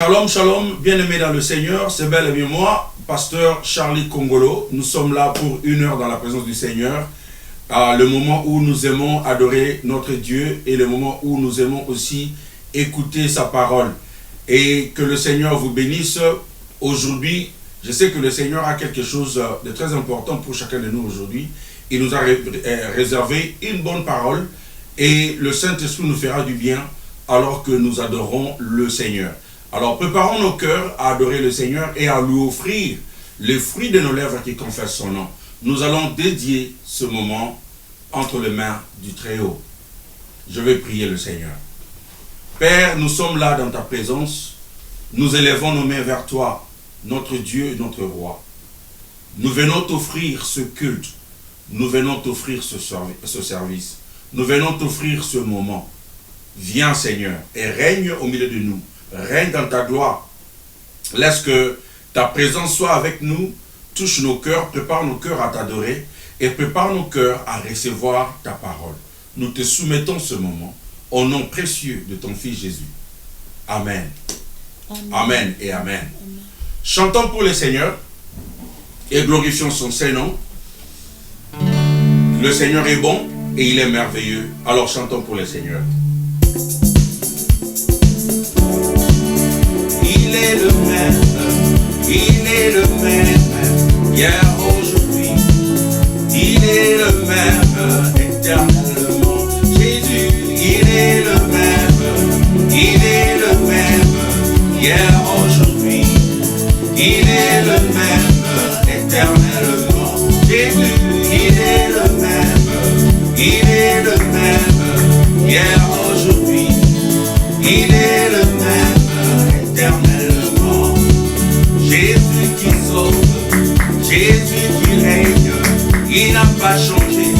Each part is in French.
Shalom, shalom, bien-aimés dans le Seigneur, c'est bel et bien moi, pasteur Charlie Congolo. Nous sommes là pour 1 heure dans la présence du Seigneur, le moment où nous aimons adorer notre Dieu et le moment où nous aimons aussi écouter sa parole. Et que le Seigneur vous bénisse aujourd'hui. Je sais que le Seigneur a quelque chose de très important pour chacun de nous aujourd'hui. Il nous a réservé une bonne parole et le Saint-Esprit nous fera du bien alors que nous adorons le Seigneur. Alors préparons nos cœurs à adorer le Seigneur et à lui offrir les fruits de nos lèvres qui confessent son nom. Nous allons dédier ce moment entre les mains du Très-Haut. Je vais prier le Seigneur. Père, nous sommes là dans ta présence. Nous élevons nos mains vers toi, notre Dieu et notre Roi. Nous venons t'offrir ce culte. Nous venons t'offrir ce service. Nous venons t'offrir ce moment. Viens Seigneur et règne au milieu de nous. Règne dans ta gloire. Laisse que ta présence soit avec nous, touche nos cœurs, prépare nos cœurs à t'adorer et prépare nos cœurs à recevoir ta parole. Nous te soumettons ce moment au nom précieux de ton Fils Jésus. Amen. Amen, amen et amen. Amen. Chantons pour le Seigneur et glorifions son Saint-Nom. Le Seigneur est bon et il est merveilleux. Alors chantons pour le Seigneur. Il est le même, hier, aujourd'hui. Il est le même, éternellement. Jésus, il est le même, hier, aujourd'hui. Il est le même, éternellement. Jésus, il est le même, hier, aujourd'hui. Il est le même, éternellement. Jésus qui sauve, Jésus qui règne, il n'a pas changé.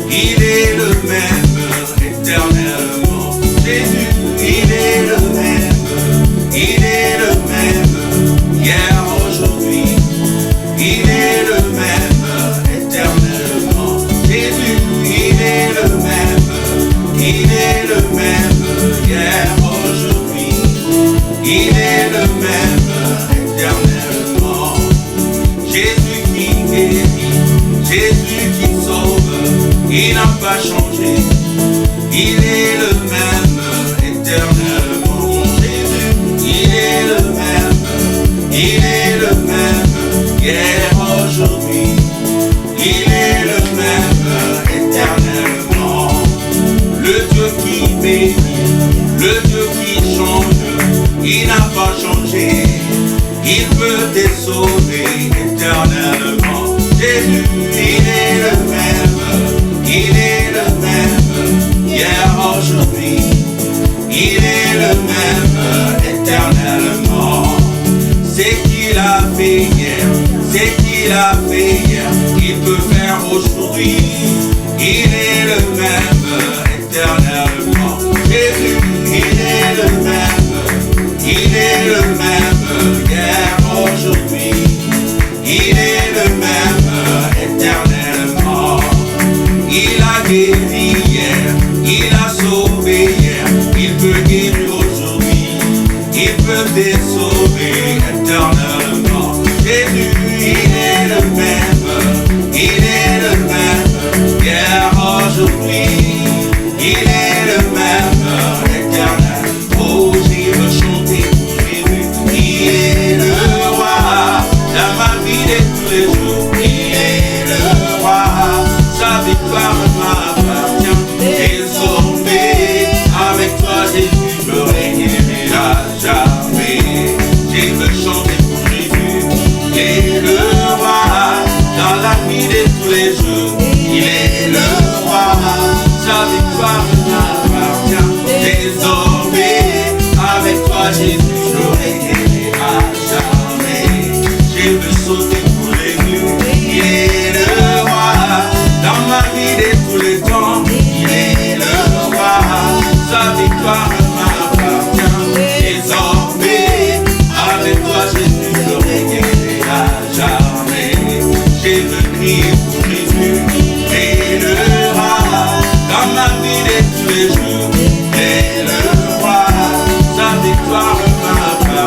Il est le même, éternellement. Jésus, il est le même, hier, aujourd'hui. Il est le même, éternellement. Jésus, il est le même, hier, aujourd'hui. Il est le même, éternellement. Jésus qui guérit, Jésus qui sauve, il n'a pas changé. Il est le même, éternellement. Jésus, il est le même, hier, aujourd'hui. Il est le même, éternellement. Le Dieu qui bénit, le Dieu qui change, il n'a pas changé. Il peut te sauver éternellement. Jésus, il est le même, hier, aujourd'hui. Il est le même, éternellement. C'est qu'il a fait hier, c'est qu'il a fait hier, il peut faire aujourd'hui. Il est le même, éternellement. Jésus, il est le même, hier, aujourd'hui. Il est le même, éternellement. Il a guéri hier, il a sauvé hier, il peut guérir aujourd'hui. Il peut te sauver éternellement. Jésus, il est le même, hier, aujourd'hui. Il est le même, éternel. Oh, j'ai veux chanter pour Jésus. Il est le roi, dans ma vie de tous les jours. Il est le roi, sa victoire m'appartient. Désormais, avec toi, Jésus, je régnerai à jamais. J'ai veux chanter pour Jésus. Il est le roi, dans la vie de tous les jours. Il est le roi, sa victoire m'appartient. Désormais, avec toi Jésus, je régnerai à jamais. Je veux sauter pour les murs. Il est le roi, dans ma vie de tous les temps. Il est le roi, sa victoire m'appartient. Désormais, avec toi Jésus, je régnerai à jamais. Je veux crier pour Jésus. Il est le roi, dans ma vie de tous les jours. Il est le roi, sa victoire m'appartient.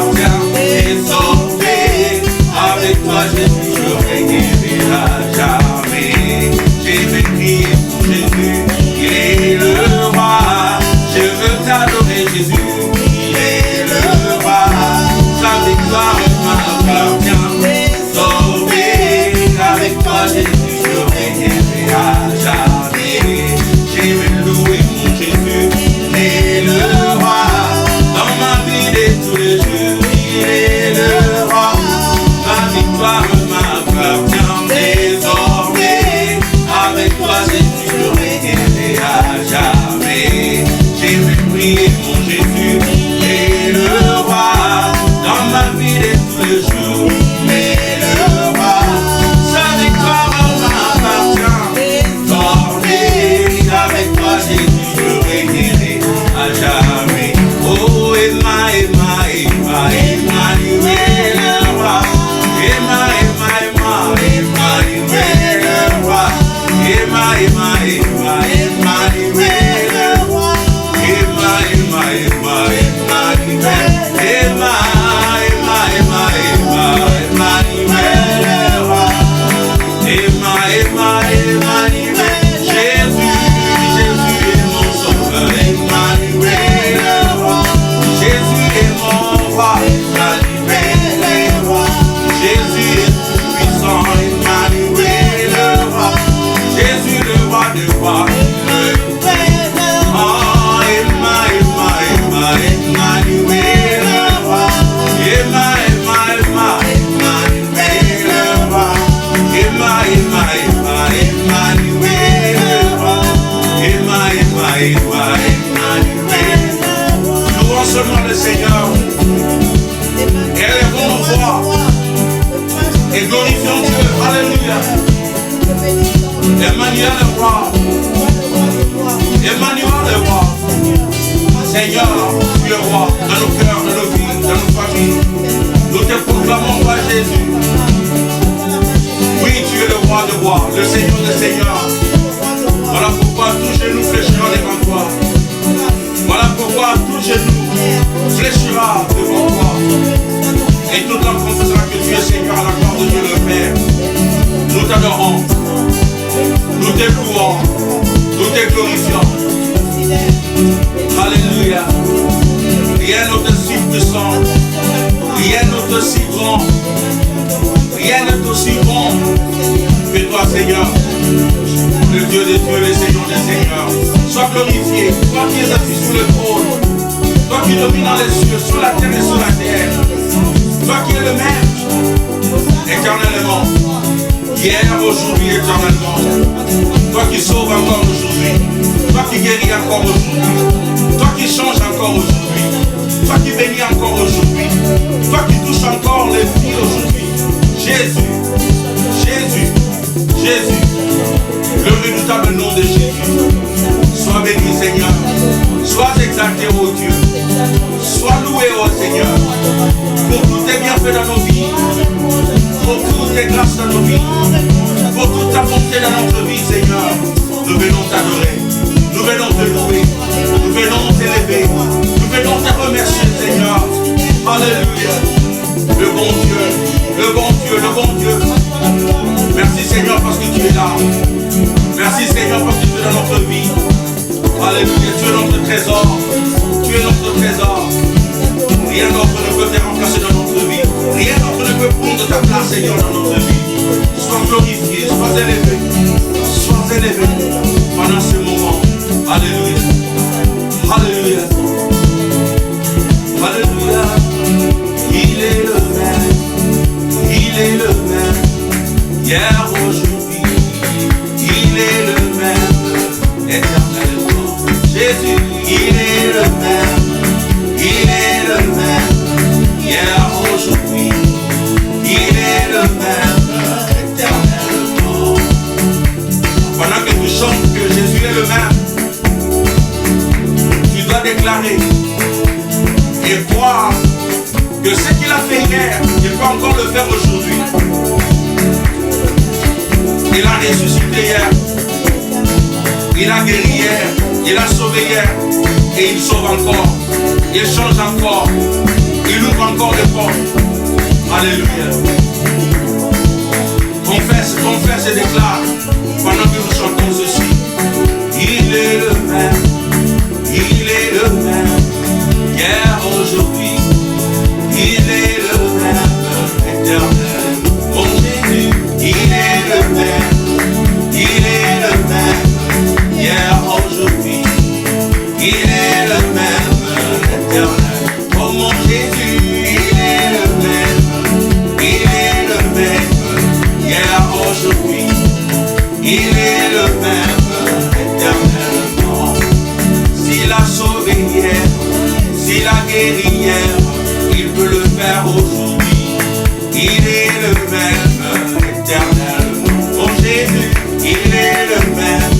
es le roi. Emmanuel le roi. Seigneur, tu es roi dans nos cœurs, dans nos vies, dans nos familles. Nous te proclamons, roi Jésus. Oui, tu es le roi de rois, le Seigneur des seigneurs. Voilà pourquoi tout genou fléchira devant toi. Voilà pourquoi tout genou fléchira devant toi. Et toute langue confessera que tu es Seigneur à la gloire de Dieu le Père. Nous t'adorons, nous te louons, nous te glorifions. Alléluia. Rien n'est aussi puissant, rien n'est aussi grand, rien n'est aussi bon que toi, Seigneur, le Dieu des dieux, le Seigneur des seigneurs. Sois glorifié, toi qui es assis sur le trône, toi qui domines dans les cieux, sur la terre et sur la terre, toi qui es le même, éternellement, hier, aujourd'hui, éternellement, toi qui sauves encore aujourd'hui, toi qui guéris encore aujourd'hui, toi qui changes encore aujourd'hui, toi qui bénis encore aujourd'hui, toi qui touches encore les vies aujourd'hui. Jésus, Jésus, Jésus, le redoutable nom de Jésus. Sois béni, Seigneur. Sois exalté, ô Dieu. Sois loué, ô Seigneur, pour tous tes bienfaits dans nos vies, pour toutes tes grâces dans nos vies, pour toute ta bonté dans notre vie, Seigneur. Nous venons t'adorer, nous venons te louer, nous venons t'élever, nous venons te remercier, Seigneur. Alléluia. Le bon Dieu, le bon Dieu, le bon Dieu. Merci, Seigneur, parce que tu es là. Merci, Seigneur, parce que tu es dans notre vie. Alléluia. Tu es notre trésor. Tu es notre trésor. Rien d'autre ne peut te remplacer dans notre vie. Rien d'autre ne peut prendre ta place, Seigneur, dans notre vie. Sois glorifié, sois élevé. Sois élevé pendant ce moment. Alléluia. Alléluia. Alléluia. Il est le même. Il est le même. Hier, aujourd'hui. Il est le même. Éternellement. Jésus, il est le même. Il est le même. Hier, aujourd'hui. Il est le même. Éternellement. Pendant que tu chantes que Jésus est le même, tu dois déclarer et croire que ce qu'il a fait hier, il peut encore le faire aujourd'hui. Il a ressuscité hier, il a guéri hier, il a sauvé hier, et il sauve encore, il change encore, il ouvre encore les portes. Alléluia. Confesse, confesse et déclare pendant que nous chantons ceci. Il est le même, il est le même, hier, aujourd'hui, il est le même, éternel. Mon Jésus, il est le même, il est le même, hier, aujourd'hui, il est le même, éternel. Oh mon Jésus, il est le même, il est le même, hier, aujourd'hui, il est le même, éternellement. S'il a sauvé hier, s'il a guéri hier, il peut le faire aujourd'hui. Il est le même, éternellement. Mon Jésus, il est le même,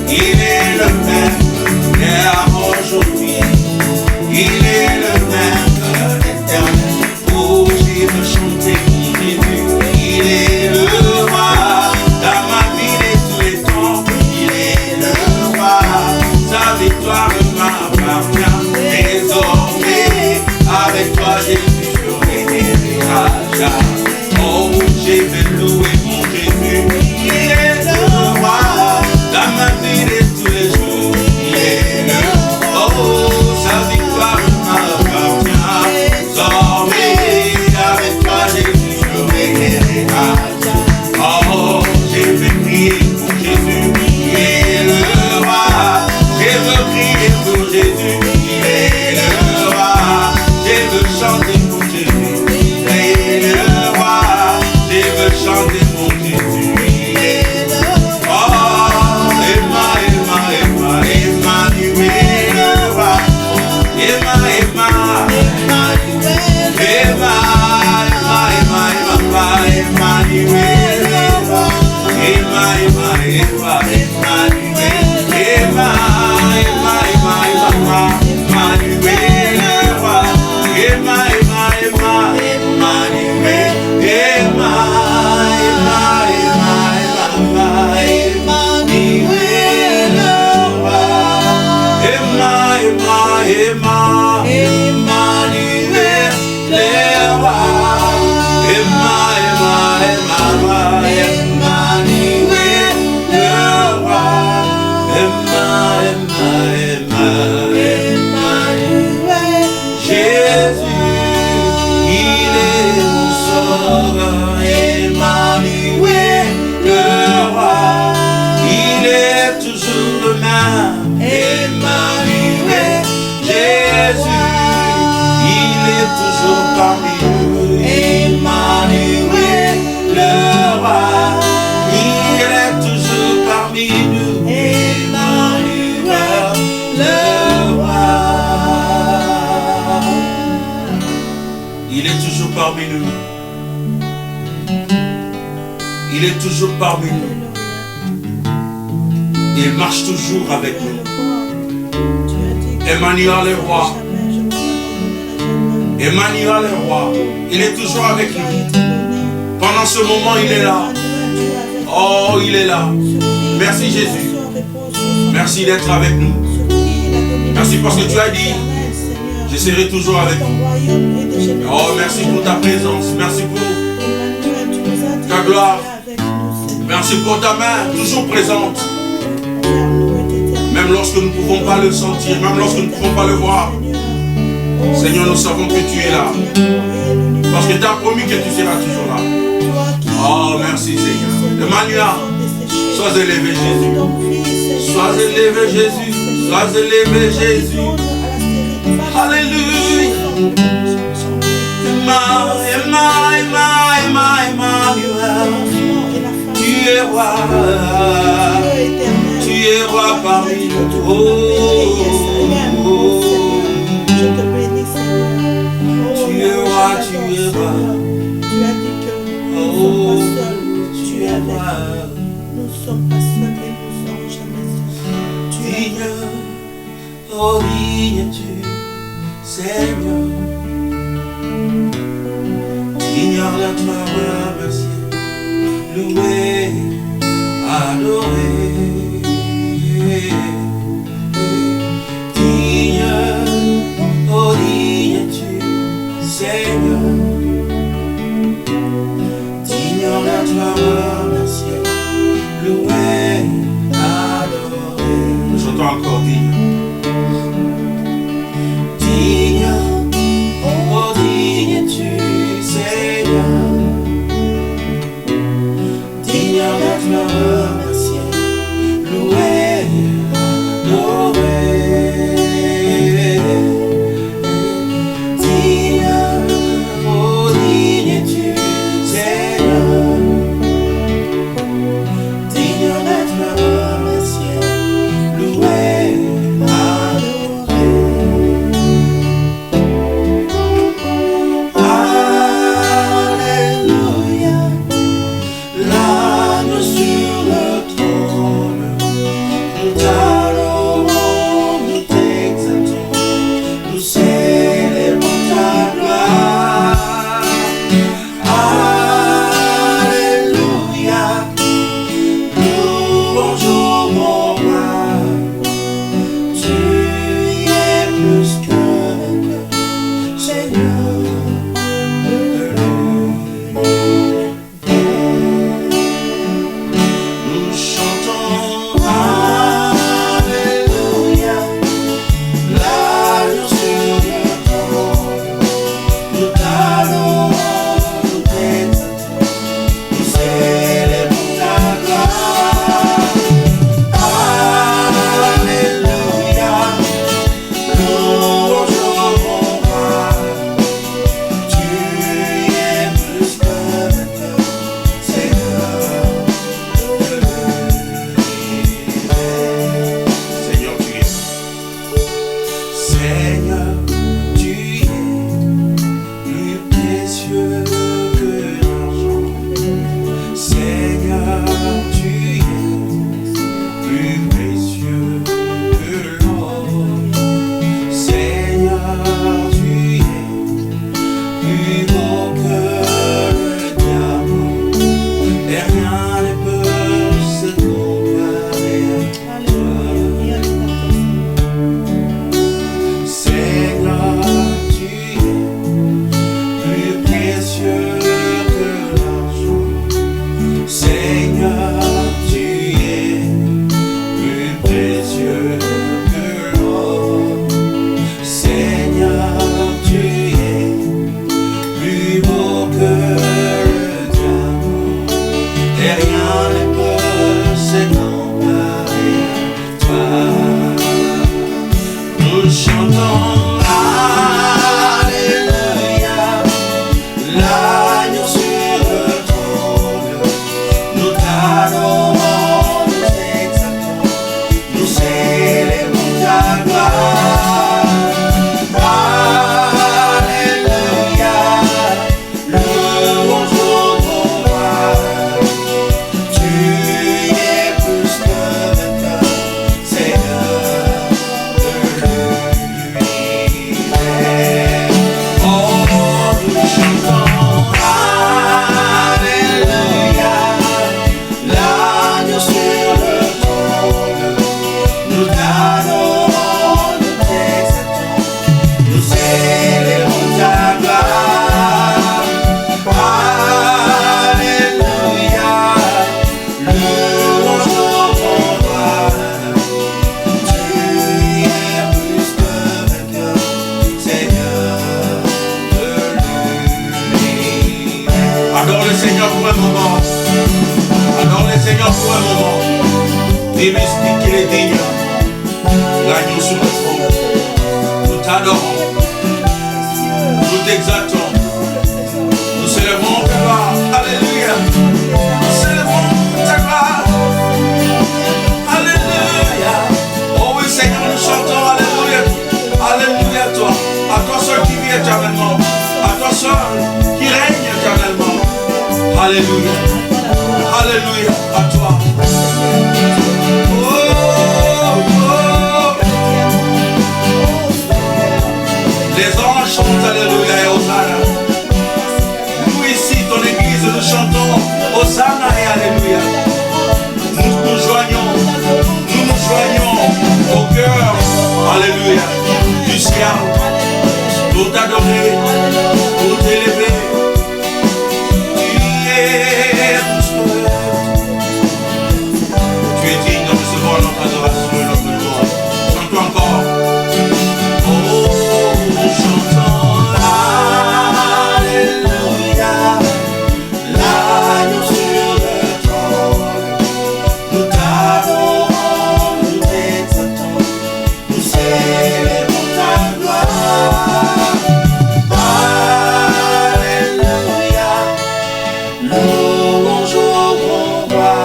il est le même, hier, aujourd'hui, il est le même, éternel. Oh, j'ai veux chanter mon Jésus, il est le roi, dans ma vie de tous les temps, il est le roi, sa victoire m'appartient, désormais, avec toi Jésus, je régnerai à jamais. Oh, j'ai fait louer mon Jésus, il est le roi, dans ma vie de tous les jours, il est le roi, oh, sa victoire m'appartient, désormais, avec toi Jésus, je régnerai à jamais. Oh, j'ai fait prier pour Jésus, il est le roi, j'ai veux prier pour Jésus, il est le roi, j'ai veux chanter pour Jésus, il est le roi, j'ai veux chanter pour Jésus, il est le roi. Oh, Emmanuel, le roi, Emmanuel, Emmanuel, le roi, Emmanuel, Il est toujours parmi nous. Il est toujours parmi nous. Il marche toujours avec nous. Emmanuel est roi. Emmanuel est roi. Il est toujours avec nous. Pendant ce moment, il est là. Oh, il est là. Merci Jésus. Merci d'être avec nous. Merci parce que tu as dit, je serai toujours avec nous. Oh, merci pour ta présence. Merci pour ta gloire. Merci pour ta main toujours présente. Même lorsque nous ne pouvons pas le sentir, même lorsque nous ne pouvons pas le voir. Seigneur, nous savons que tu es là. Parce que tu as promis que tu seras toujours là. Oh, merci Seigneur. Emmanuel, sois élevé Jésus. Sois élevé Jésus. Sois élevé Jésus. Alléluia. Emmanuel. Tu es roi. Tu es roi parmi nous. Oh. Je te bénis, Seigneur. Tu es roi, tu es roi. Tu as dit que nous ne sommes pas seuls. Tu es avec nous. Nous ne sommes pas seuls et nous ne serons jamais seuls. Tu es oh, digne-tu, Seigneur. Digne de toi, remercier, louer, adorer. Oh, digne-tu, Seigneur, digne de toi, remercier, louer, adorer. J'entends encore digne. Digne, oh, digne-tu, Seigneur, digne de toi, remercier, louer, adorer. chantons Alléluia, l'agneau sur le trône. Nous t'adorons, nous t'exaltons, nous célébrons ta gloire. Alléluia, louange au bon roi. Tu es plus que vainqueur, Seigneur de l'univers. Adore le Seigneur pour un moment. Adore le Seigneur pour un moment. Dis-lui qu'il est digne. L'agneau sur le trône. Nous t'adorons. Nous t'exaltons. Nous célébrons ta gloire. Alléluia. Nous célébrons ta gloire. Alléluia. Oh oui, Seigneur, nous chantons. Alléluia. Alléluia à toi. À toi seul qui vis éternellement. À toi seul qui règne éternellement. Alléluia. Alléluia à toi. Oh, oh. Les anges chantent Alléluia et Hosanna. Nous ici, ton église, nous chantons Hosanna et Alléluia. Nous nous joignons au cœur, Alléluia, du ciel, pour t'adorer, pour t'élever. Tu es digne de recevoir notre adoration et notre louange. Chante-toi encore. Oh, nous chantons Alléluia, l'agneau sur le trône. Nous t'adorons, nous t'exaltons, nous célébrons ta gloire. Alléluia, louange au bon roi.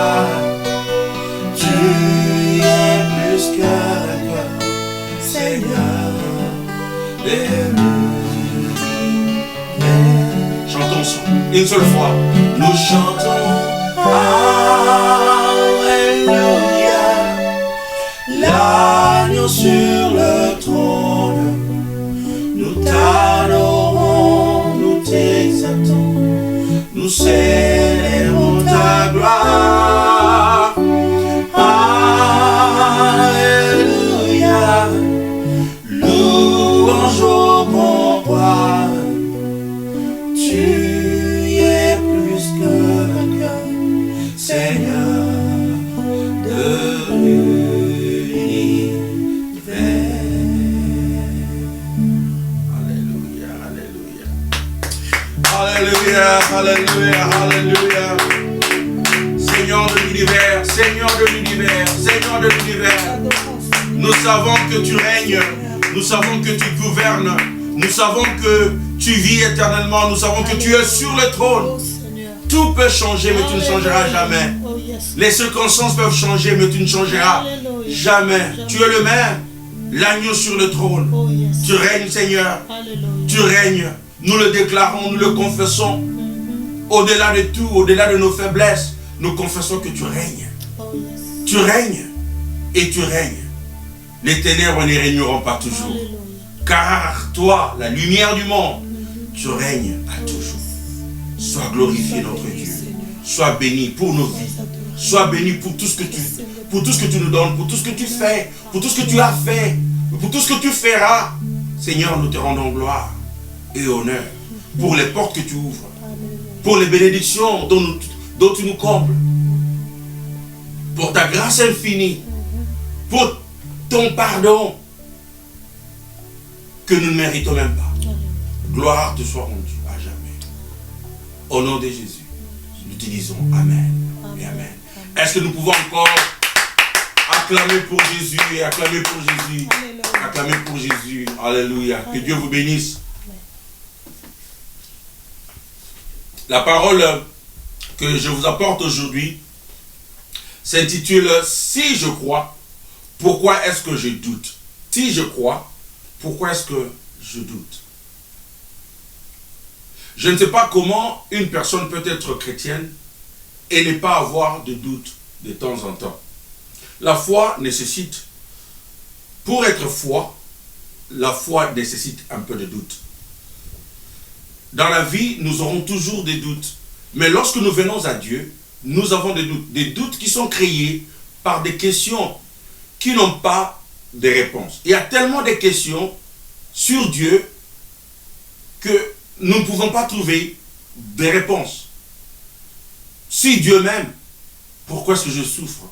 Tu es plus que vainqueur, Seigneur de l'univers. Chantons ça. Une seule fois. Nous chantons Alléluia, l'agneau sur le trône. Nous t'adorons, nous t'exaltons, nous célébrons ta gloire. Alléluia, louange au bon roi. Tu es plus que vainqueur, Seigneur de l'univers. Alléluia, alléluia. Alléluia, alléluia, alléluia. Seigneur de l'univers, Seigneur de l'univers, Seigneur de l'univers. Nous savons que tu règnes, nous savons que tu gouvernes, nous savons que tu vis éternellement, nous savons que tu es sur le trône. Tout peut changer, mais tu ne changeras jamais. Les circonstances peuvent changer, mais tu ne changeras jamais. Tu es le même, l'agneau sur le trône. Tu règnes, Seigneur. Tu règnes. Nous le déclarons, nous le confessons. Au-delà de tout, au-delà de nos faiblesses, nous confessons que tu règnes. Tu règnes et tu règnes. Les ténèbres n'y régneront pas toujours. Car toi, la lumière du monde, tu règnes à toujours. Sois glorifié notre Dieu. Sois béni pour nos vies. Sois béni pour tout ce que tu nous donnes, pour tout ce que tu fais, pour tout ce que tu as fait, pour tout ce que tu feras. Seigneur, nous te rendons gloire et honneur pour les portes que tu ouvres, pour les bénédictions dont tu nous combles, pour ta grâce infinie, pour ton pardon que nous ne méritons même pas. Gloire te soit rendue à jamais. Au nom de Jésus, nous te disons Amen et Amen. Est-ce que nous pouvons encore acclamer pour Jésus et acclamer pour Jésus? Acclamer pour Jésus. Alléluia. Que Dieu vous bénisse. La parole que je vous apporte aujourd'hui s'intitule « Si je crois, pourquoi est-ce que je doute ?» Si je crois, pourquoi est-ce que je doute? Je ne sais pas comment une personne peut être chrétienne et ne pas avoir de doute de temps en temps. La foi nécessite, pour être foi, la foi nécessite un peu de doute. dans la vie, nous aurons toujours des doutes. Mais lorsque nous venons à Dieu, nous avons des doutes. Des doutes qui sont créés par des questions qui n'ont pas de réponse. Il y a tellement de questions sur Dieu que nous ne pouvons pas trouver des réponses. Si Dieu m'aime, pourquoi est-ce que je souffre?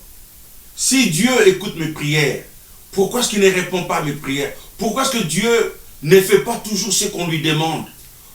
Si Dieu écoute mes prières, pourquoi est-ce qu'il ne répond pas à mes prières? Pourquoi est-ce que Dieu ne fait pas toujours ce qu'on lui demande?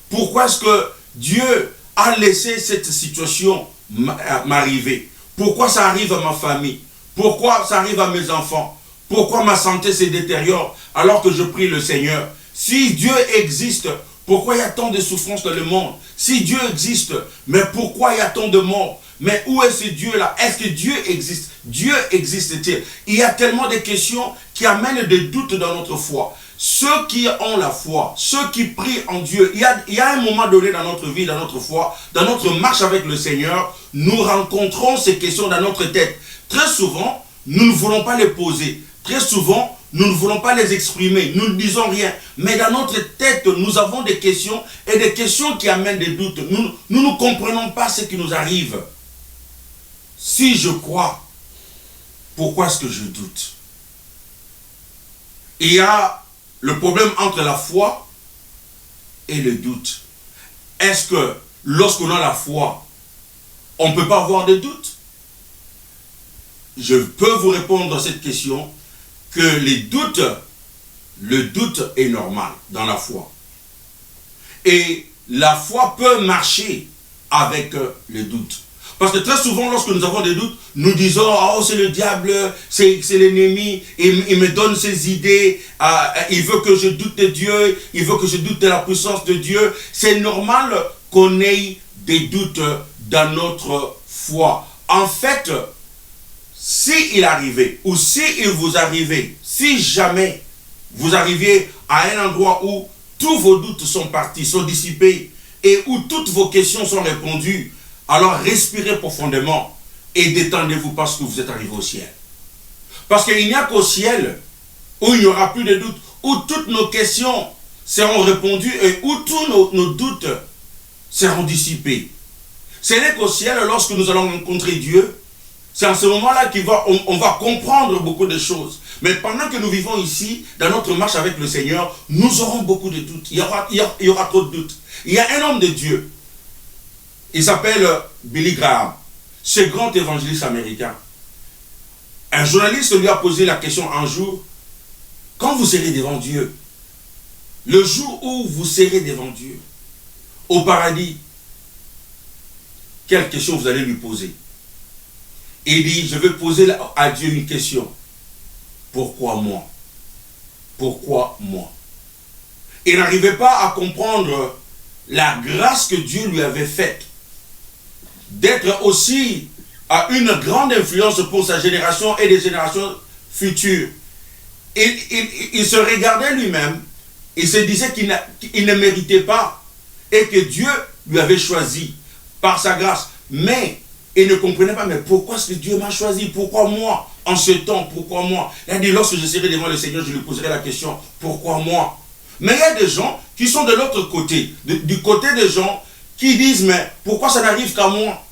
Pourquoi est-ce que Dieu a laissé cette situation m'arriver? Pourquoi ça arrive à ma famille? Pourquoi ça arrive à mes enfants? Pourquoi ma santé se détériore alors que je prie le Seigneur? Si Dieu existe, pourquoi il y a tant de souffrances dans le monde? Si Dieu existe, mais pourquoi il y a tant de morts? Mais où est ce Dieu-là? Est-ce que Dieu existe? Dieu existe-t-il? Il y a tellement de questions qui amènent des doutes dans notre foi. Ceux qui ont la foi, ceux qui prient en Dieu, il y a un moment donné dans notre vie, dans notre foi, dans notre marche avec le Seigneur, nous rencontrons ces questions dans notre tête. Très souvent, nous ne voulons pas les poser. Très souvent, nous ne voulons pas les exprimer. Nous ne disons rien. Mais dans notre tête, nous avons des questions et des questions qui amènent des doutes. Nous ne comprenons pas ce qui nous arrive. Si je crois, pourquoi est-ce que je doute? Il y a le problème entre la foi et le doute. Est-ce que lorsqu'on a la foi, on ne peut pas avoir de doute? Je peux vous répondre à cette question que le doute est normal dans la foi. Et la foi peut marcher avec le doute. Parce que très souvent, lorsque nous avons des doutes, nous disons, oh, c'est le diable, c'est l'ennemi, il me donne ses idées, il veut que je doute de Dieu, il veut que je doute de la puissance de Dieu. C'est normal qu'on ait des doutes dans notre foi. En fait, si il arrivait, ou si il vous arrivait, si jamais vous arriviez à un endroit où tous vos doutes sont partis, sont dissipés, et où toutes vos questions sont répondues, alors respirez profondément et détendez-vous parce que vous êtes arrivé au ciel. Parce qu'il n'y a qu'au ciel où il n'y aura plus de doutes, où toutes nos questions seront répondues et où tous nos doutes seront dissipés. Ce n'est qu'au ciel, lorsque nous allons rencontrer Dieu, c'est en ce moment-là qu'on va comprendre beaucoup de choses. Mais pendant que nous vivons ici, dans notre marche avec le Seigneur, nous aurons beaucoup de doutes. Il y aura trop de doutes. Il y a un homme de Dieu. Il s'appelle Billy Graham, ce grand évangéliste américain. Un journaliste lui a posé la question un jour, quand vous serez devant Dieu, le jour où vous serez devant Dieu, au paradis, quelle question vous allez lui poser? Il dit, je vais poser à Dieu une question. Pourquoi moi? Pourquoi moi? Il n'arrivait pas à comprendre la grâce que Dieu lui avait faite d'être aussi à une grande influence pour sa génération et des générations futures. Il se regardait lui-même, il se disait qu'il ne méritait pas et que Dieu lui avait choisi par sa grâce. Mais il ne comprenait pas, mais pourquoi est-ce que Dieu m'a choisi? Pourquoi moi? En ce temps, pourquoi moi? Il a dit, lorsque je serai devant le Seigneur, je lui poserai la question, pourquoi moi? Mais il y a des gens qui sont de l'autre côté, du côté des gens qui disent, mais pourquoi ça n'arrive qu'à moi?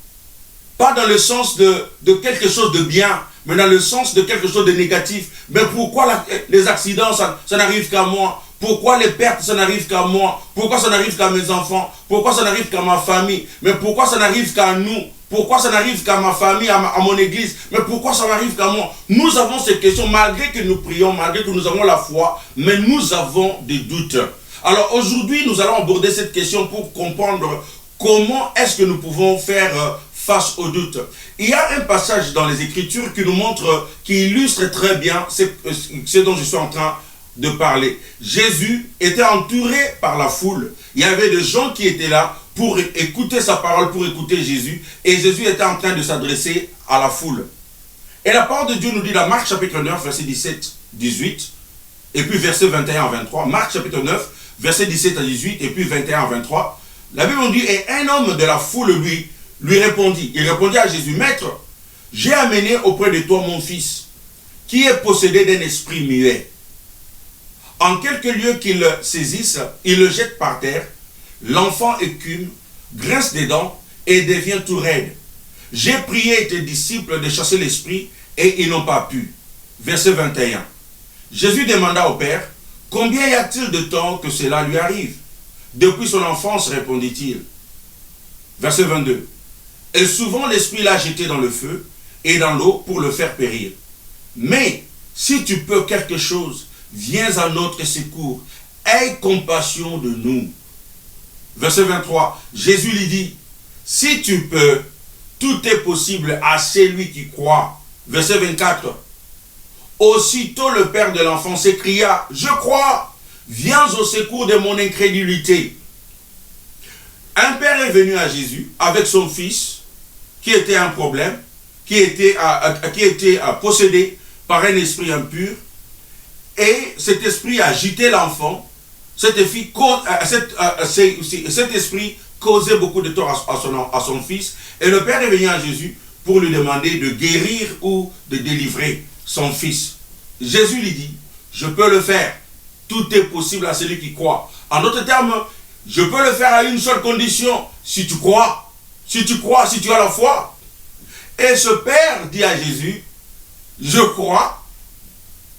Pas dans le sens de quelque chose de bien, mais dans le sens de quelque chose de négatif. Mais pourquoi les accidents, ça n'arrive qu'à moi? Pourquoi les pertes, ça n'arrive qu'à moi? Pourquoi ça n'arrive qu'à mes enfants? Pourquoi ça n'arrive qu'à ma famille? Mais pourquoi ça n'arrive qu'à nous? Pourquoi ça n'arrive qu'à ma famille, à mon église? Mais pourquoi ça n'arrive qu'à moi? Nous avons ces questions, malgré que nous prions, malgré que nous avons la foi, mais nous avons des doutes. Alors aujourd'hui, nous allons aborder cette question pour comprendre comment est-ce que nous pouvons faire face aux doutes. Il y a un passage dans les Écritures qui nous montre, qui illustre très bien ce dont je suis en train de parler. Jésus était entouré par la foule. Il y avait des gens qui étaient là pour écouter sa parole, pour écouter Jésus. Et Jésus était en train de s'adresser à la foule. Et la parole de Dieu nous dit dans Marc chapitre 9, verset 17-18, et puis verset 21 à 23. Marc chapitre 9, verset 17 à 18, et puis 21 à 23. La Bible nous dit, et un homme de la foule lui répondit. Il répondit à Jésus, Maître, j'ai amené auprès de toi mon fils, qui est possédé d'un esprit muet. En quelque lieu qu'il le saisisse, il le jette par terre. L'enfant écume, grince des dents et devient tout raide. J'ai prié tes disciples de chasser l'esprit et ils n'ont pas pu. Verset 21. Jésus demanda au Père, combien y a-t-il de temps que cela lui arrive? Depuis son enfance, répondit-il. Verset 22. Et souvent l'esprit l'a jeté dans le feu et dans l'eau pour le faire périr. Mais si tu peux quelque chose, viens à notre secours. Aie compassion de nous. Verset 23. Jésus lui dit, si tu peux, tout est possible à celui qui croit. Verset 24. Aussitôt le père de l'enfant s'écria, je crois, viens au secours de mon incrédulité. Un père est venu à Jésus avec son fils qui était un problème, qui était possédé par un esprit impur, et cet esprit a agité l'enfant. Cet esprit causait beaucoup de tort à son fils, et le père est venu à Jésus pour lui demander de guérir ou de délivrer son fils. Jésus lui dit, je peux le faire, tout est possible à celui qui croit. En d'autres termes, je peux le faire à une seule condition, si tu crois, si tu as la foi. Et ce père dit à Jésus, je crois,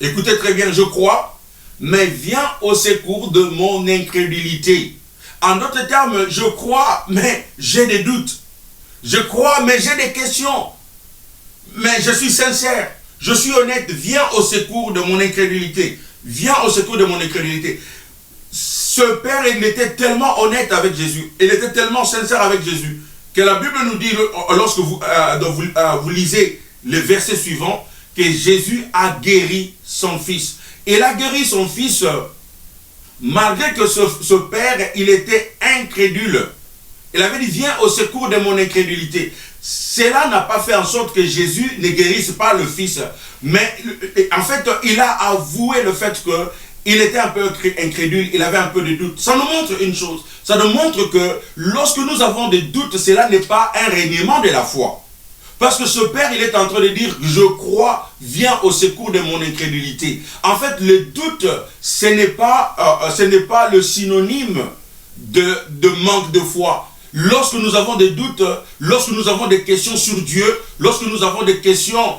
écoutez très bien, je crois, mais viens au secours de mon incrédulité. En d'autres termes, je crois, mais j'ai des doutes. Je crois, mais j'ai des questions. Mais je suis sincère, je suis honnête, viens au secours de mon incrédulité. Viens au secours de mon incrédulité. Ce père, il était tellement honnête avec Jésus, il était tellement sincère avec Jésus, que la Bible nous dit, lorsque vous lisez le verset suivant, que Jésus a guéri son fils. Il a guéri son fils, malgré que ce père, il était incrédule. Il avait dit, viens au secours de mon incrédulité. Cela n'a pas fait en sorte que Jésus ne guérisse pas le fils. Mais en fait, il a avoué le fait qu'il était un peu incrédule, il avait un peu de doute. Ça nous montre une chose. Ça nous montre que lorsque nous avons des doutes, cela n'est pas un reniement de la foi. Parce que ce père, il est en train de dire, je crois, viens au secours de mon incrédulité. En fait, le doute, ce n'est pas le synonyme de manque de foi. Lorsque nous avons des doutes, lorsque nous avons des questions sur Dieu, lorsque nous avons des questions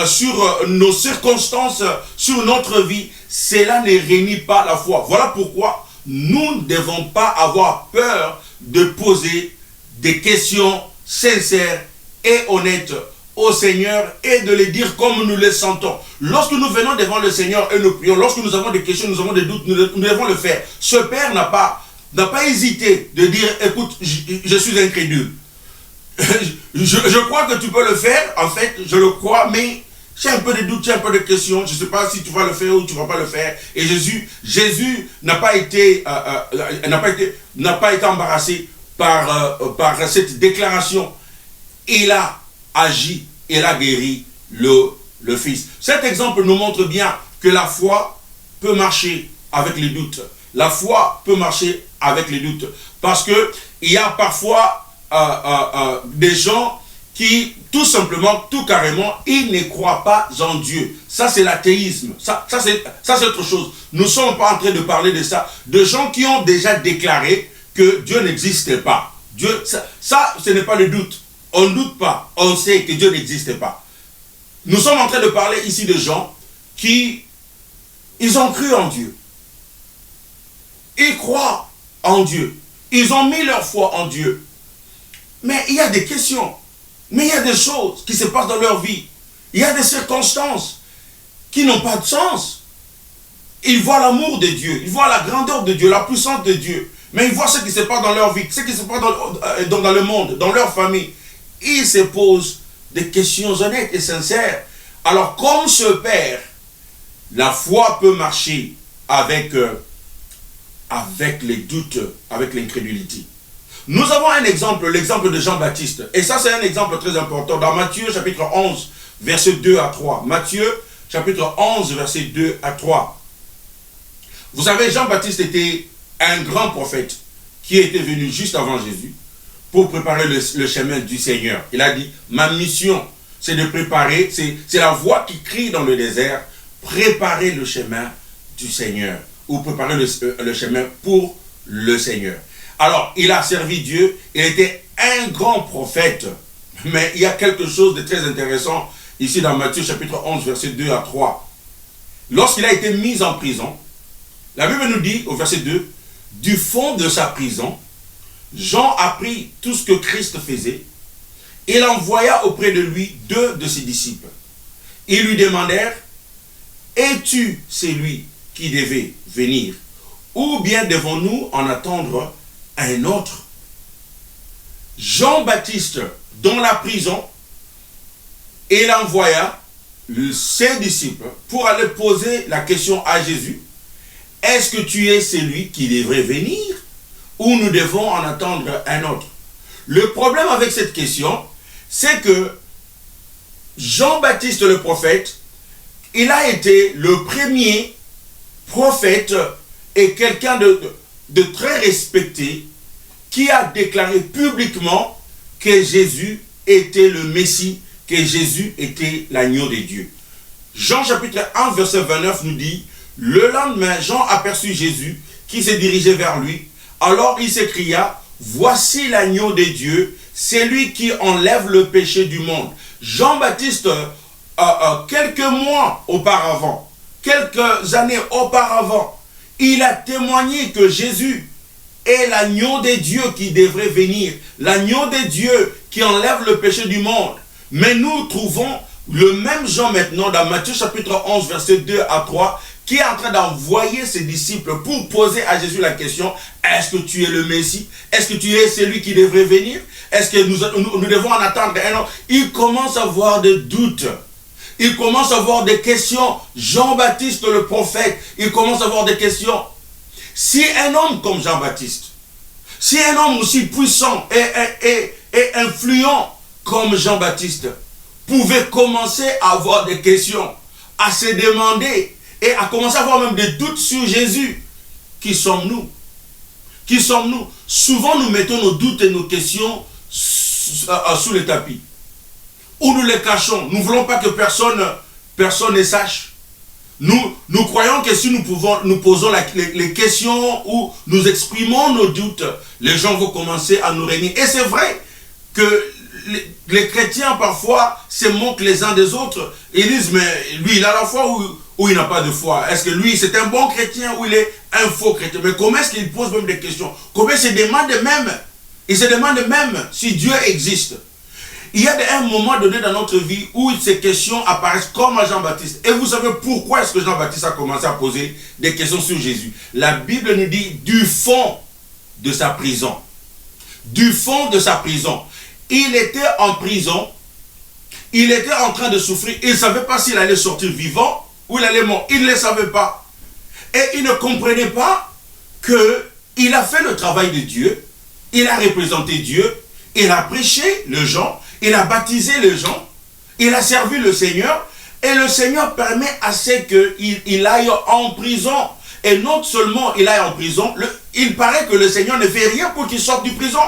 sur nos circonstances, sur notre vie, cela ne renie pas la foi. Voilà pourquoi nous ne devons pas avoir peur de poser des questions sincères et honnêtes au Seigneur et de les dire comme nous les sentons. Lorsque nous venons devant le Seigneur et nous prions, lorsque nous avons des questions, nous avons des doutes, nous devons le faire. Ce Père n'a pas hésité de dire, écoute, je suis incrédule. Je crois que tu peux le faire, en fait, je le crois, mais j'ai un peu de doute, j'ai un peu de questions, je ne sais pas si tu vas le faire ou tu ne vas pas le faire. Et Jésus n'a pas été embarrassé par cette déclaration. Il a agi, il a guéri le fils. Cet exemple nous montre bien que la foi peut marcher avec les doutes. La foi peut marcher avec les doutes. Parce qu'il y a parfois des gens qui, tout simplement, tout carrément, ils ne croient pas en Dieu. Ça, c'est l'athéisme. Ça c'est autre chose. Nous ne sommes pas en train de parler de ça. De gens qui ont déjà déclaré que Dieu n'existe pas. Dieu, ça, ce n'est pas le doute. On ne doute pas. On sait que Dieu n'existe pas. Nous sommes en train de parler ici de gens qui, ils ont cru en Dieu. Ils croient en Dieu. Ils ont mis leur foi en Dieu. Mais il y a des questions. Mais il y a des choses qui se passent dans leur vie. Il y a des circonstances qui n'ont pas de sens. Ils voient l'amour de Dieu. Ils voient la grandeur de Dieu, la puissance de Dieu. Mais ils voient ce qui se passe dans leur vie, ce qui se passe dans le monde, dans leur famille. Ils se posent des questions honnêtes et sincères. Alors, comme ce père, la foi peut marcher avec les doutes, avec l'incrédulité. Nous avons un exemple, l'exemple de Jean-Baptiste. Et ça, c'est un exemple très important. Dans Matthieu, chapitre 11, versets 2 à 3. Matthieu, chapitre 11, versets 2 à 3. Vous savez, Jean-Baptiste était un grand prophète qui était venu juste avant Jésus pour préparer le chemin du Seigneur. Il a dit, ma mission, c'est de préparer, c'est la voix qui crie dans le désert, préparer le chemin du Seigneur, ou préparer le chemin pour le Seigneur. Alors, il a servi Dieu, il était un grand prophète. Mais il y a quelque chose de très intéressant ici dans Matthieu chapitre 11, verset 2 à 3. Lorsqu'il a été mis en prison, la Bible nous dit au verset 2, du fond de sa prison, Jean apprit tout ce que Christ faisait. Il envoya auprès de lui 2 de ses disciples. Ils lui demandèrent, es-tu celui qui devait venir, ou bien devons-nous en attendre un autre? Jean-Baptiste, dans la prison, il envoya ses disciples pour aller poser la question à Jésus, est-ce que tu es celui qui devrait venir, ou nous devons en attendre un autre? Le problème avec cette question, c'est que Jean-Baptiste le prophète, il a été le premier prophète et quelqu'un de très respecté qui a déclaré publiquement que Jésus était le Messie, que Jésus était l'agneau de Dieu. Jean chapitre 1 verset 29 nous dit, le lendemain Jean aperçut Jésus qui se dirigeait vers lui. Alors il s'écria, voici l'agneau de Dieu, c'est lui qui enlève le péché du monde. Jean-Baptiste, quelques mois auparavant, quelques années auparavant, il a témoigné que Jésus est l'agneau de Dieu qui devrait venir, l'agneau de Dieu qui enlève le péché du monde. Mais nous trouvons le même Jean maintenant dans Matthieu chapitre 11 verset 2 à 3 qui est en train d'envoyer ses disciples pour poser à Jésus la question, est-ce que tu es le Messie? Est-ce que tu es celui qui devrait venir? Est-ce que nous devons en attendre un autre? Il commence à avoir des doutes. Il commence à avoir des questions. Jean-Baptiste le prophète, il commence à avoir des questions. Si un homme comme Jean-Baptiste, si un homme aussi puissant et influent comme Jean-Baptiste pouvait commencer à avoir des questions, à se demander et à commencer à avoir même des doutes sur Jésus, qui sommes-nous? Qui sommes-nous? Souvent nous mettons nos doutes et nos questions sous le tapis. Ou nous les cachons. Nous ne voulons pas que personne ne sache. Nous croyons que si nous posons les questions ou nous exprimons nos doutes, les gens vont commencer à nous régner. Et c'est vrai que les chrétiens parfois se moquent les uns des autres. Ils disent, mais lui il a la foi ou il n'a pas de foi? Est-ce que lui c'est un bon chrétien ou il est un faux chrétien? Mais comment est-ce qu'il pose même des questions? Comment il se demande même si Dieu existe? Il y a un moment donné dans notre vie où ces questions apparaissent comme à Jean-Baptiste. Et vous savez pourquoi est-ce que Jean-Baptiste a commencé à poser des questions sur Jésus? La Bible nous dit du fond de sa prison. Du fond de sa prison. Il était en prison. Il était en train de souffrir. Il ne savait pas s'il allait sortir vivant ou il allait mort. Il ne le savait pas. Et il ne comprenait pas qu'il a fait le travail de Dieu. Il a représenté Dieu. Il a prêché les gens. Il a baptisé les gens, il a servi le Seigneur, et le Seigneur permet à ce qu'il aille en prison. Et non seulement il aille en prison, il paraît que le Seigneur ne fait rien pour qu'il sorte du prison.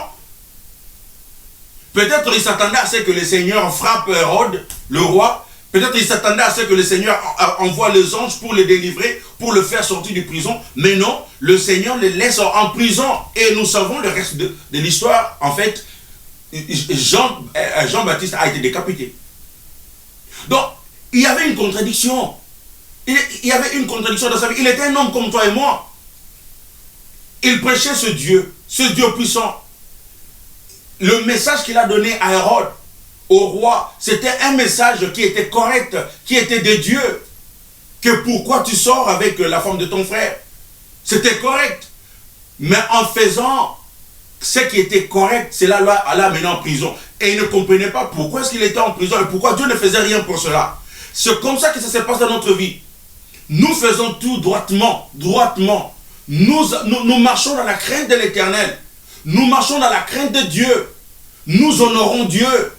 Peut-être il s'attendait à ce que le Seigneur frappe Hérode, le roi. Peut-être il s'attendait à ce que le Seigneur envoie les anges pour le délivrer, pour le faire sortir du prison. Mais non, le Seigneur le laisse en prison. Et nous savons le reste de l'histoire, en fait. Jean-Baptiste a été décapité. Donc, il y avait une contradiction. Il y avait une contradiction dans sa vie. Il était un homme comme toi et moi. Il prêchait ce Dieu puissant. Le message qu'il a donné à Hérode, au roi, c'était un message qui était correct, qui était de Dieu. Que pourquoi tu sors avec la femme de ton frère? C'était correct. Mais en faisant ce qui était correct, c'est là maintenant en prison. Et il ne comprenait pas pourquoi est-ce qu'il était en prison et pourquoi Dieu ne faisait rien pour cela. C'est comme ça que ça se passe dans notre vie. Nous faisons tout droitement. Nous marchons dans la crainte de l'Éternel. Nous marchons dans la crainte de Dieu. Nous honorons Dieu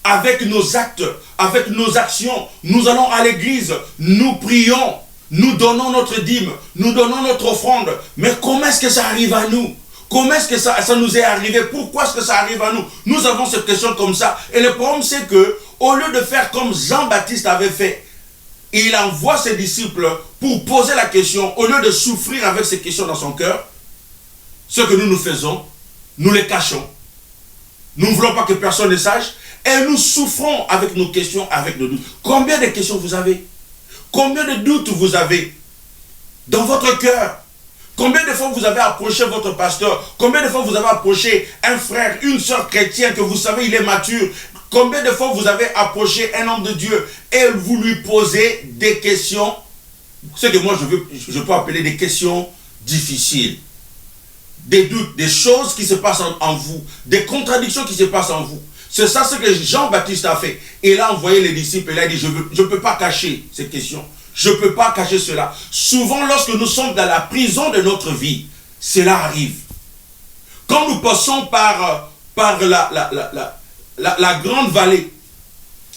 avec nos actes, avec nos actions. Nous allons à l'église, nous prions, nous donnons notre dîme, nous donnons notre offrande. Mais comment est-ce que ça arrive à nous? Comment est-ce que ça nous est arrivé? Pourquoi est-ce que ça arrive à nous? Nous avons cette question comme ça. Et le problème, c'est que, au lieu de faire comme Jean-Baptiste avait fait, il envoie ses disciples pour poser la question, au lieu de souffrir avec ces questions dans son cœur, ce que nous faisons, nous les cachons. Nous ne voulons pas que personne ne sache. Et nous souffrons avec nos questions, avec nos doutes. Combien de questions vous avez? Combien de doutes vous avez dans votre cœur? Combien de fois vous avez approché votre pasteur? Combien de fois vous avez approché un frère, une soeur chrétienne que vous savez il est mature? Combien de fois vous avez approché un homme de Dieu et vous lui posez des questions, ce que moi je peux appeler des questions difficiles, des doutes, des choses qui se passent en vous, des contradictions qui se passent en vous. C'est ça ce que Jean-Baptiste a fait. Il a envoyé les disciples et il a dit, je ne peux pas cacher ces questions. Je ne peux pas cacher cela. Souvent, lorsque nous sommes dans la prison de notre vie, cela arrive. Quand nous passons par la grande vallée,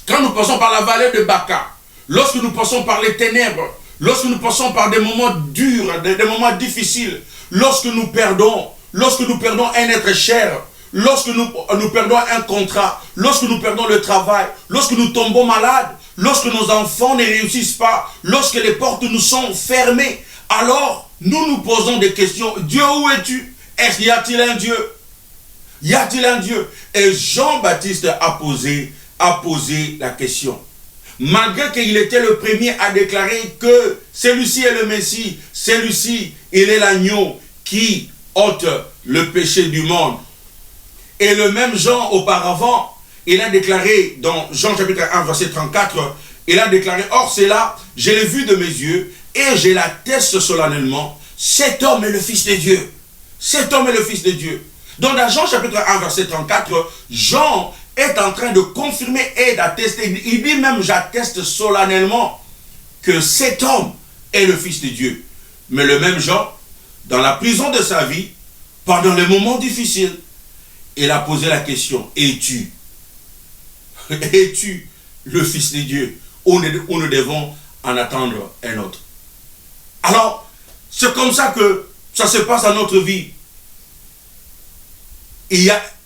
quand nous passons par la vallée de Baca, lorsque nous passons par les ténèbres, lorsque nous passons par des moments durs, des moments difficiles, lorsque nous perdons un être cher, lorsque nous perdons un contrat, lorsque nous perdons le travail, lorsque nous tombons malades, lorsque nos enfants ne réussissent pas, lorsque les portes nous sont fermées, alors nous nous posons des questions. Dieu, où es-tu? Y a-t-il un Dieu? Y a-t-il un Dieu? Et Jean-Baptiste a posé la question. Malgré qu'il était le premier à déclarer que celui-ci est le Messie, celui-ci, il est l'agneau qui ôte le péché du monde. Et le même Jean, auparavant, il a déclaré dans Jean chapitre 1, verset 34, il a déclaré, or c'est là, je l'ai vu de mes yeux, et je l'atteste solennellement, cet homme est le Fils de Dieu. Cet homme est le Fils de Dieu. Donc dans Jean chapitre 1, verset 34, Jean est en train de confirmer et d'attester. Il dit même, j'atteste solennellement que cet homme est le Fils de Dieu. Mais le même Jean, dans la prison de sa vie, pendant les moments difficiles, il a posé la question, es-tu le Fils de Dieu? Ou nous devons en attendre un autre? Alors, c'est comme ça que ça se passe dans notre vie.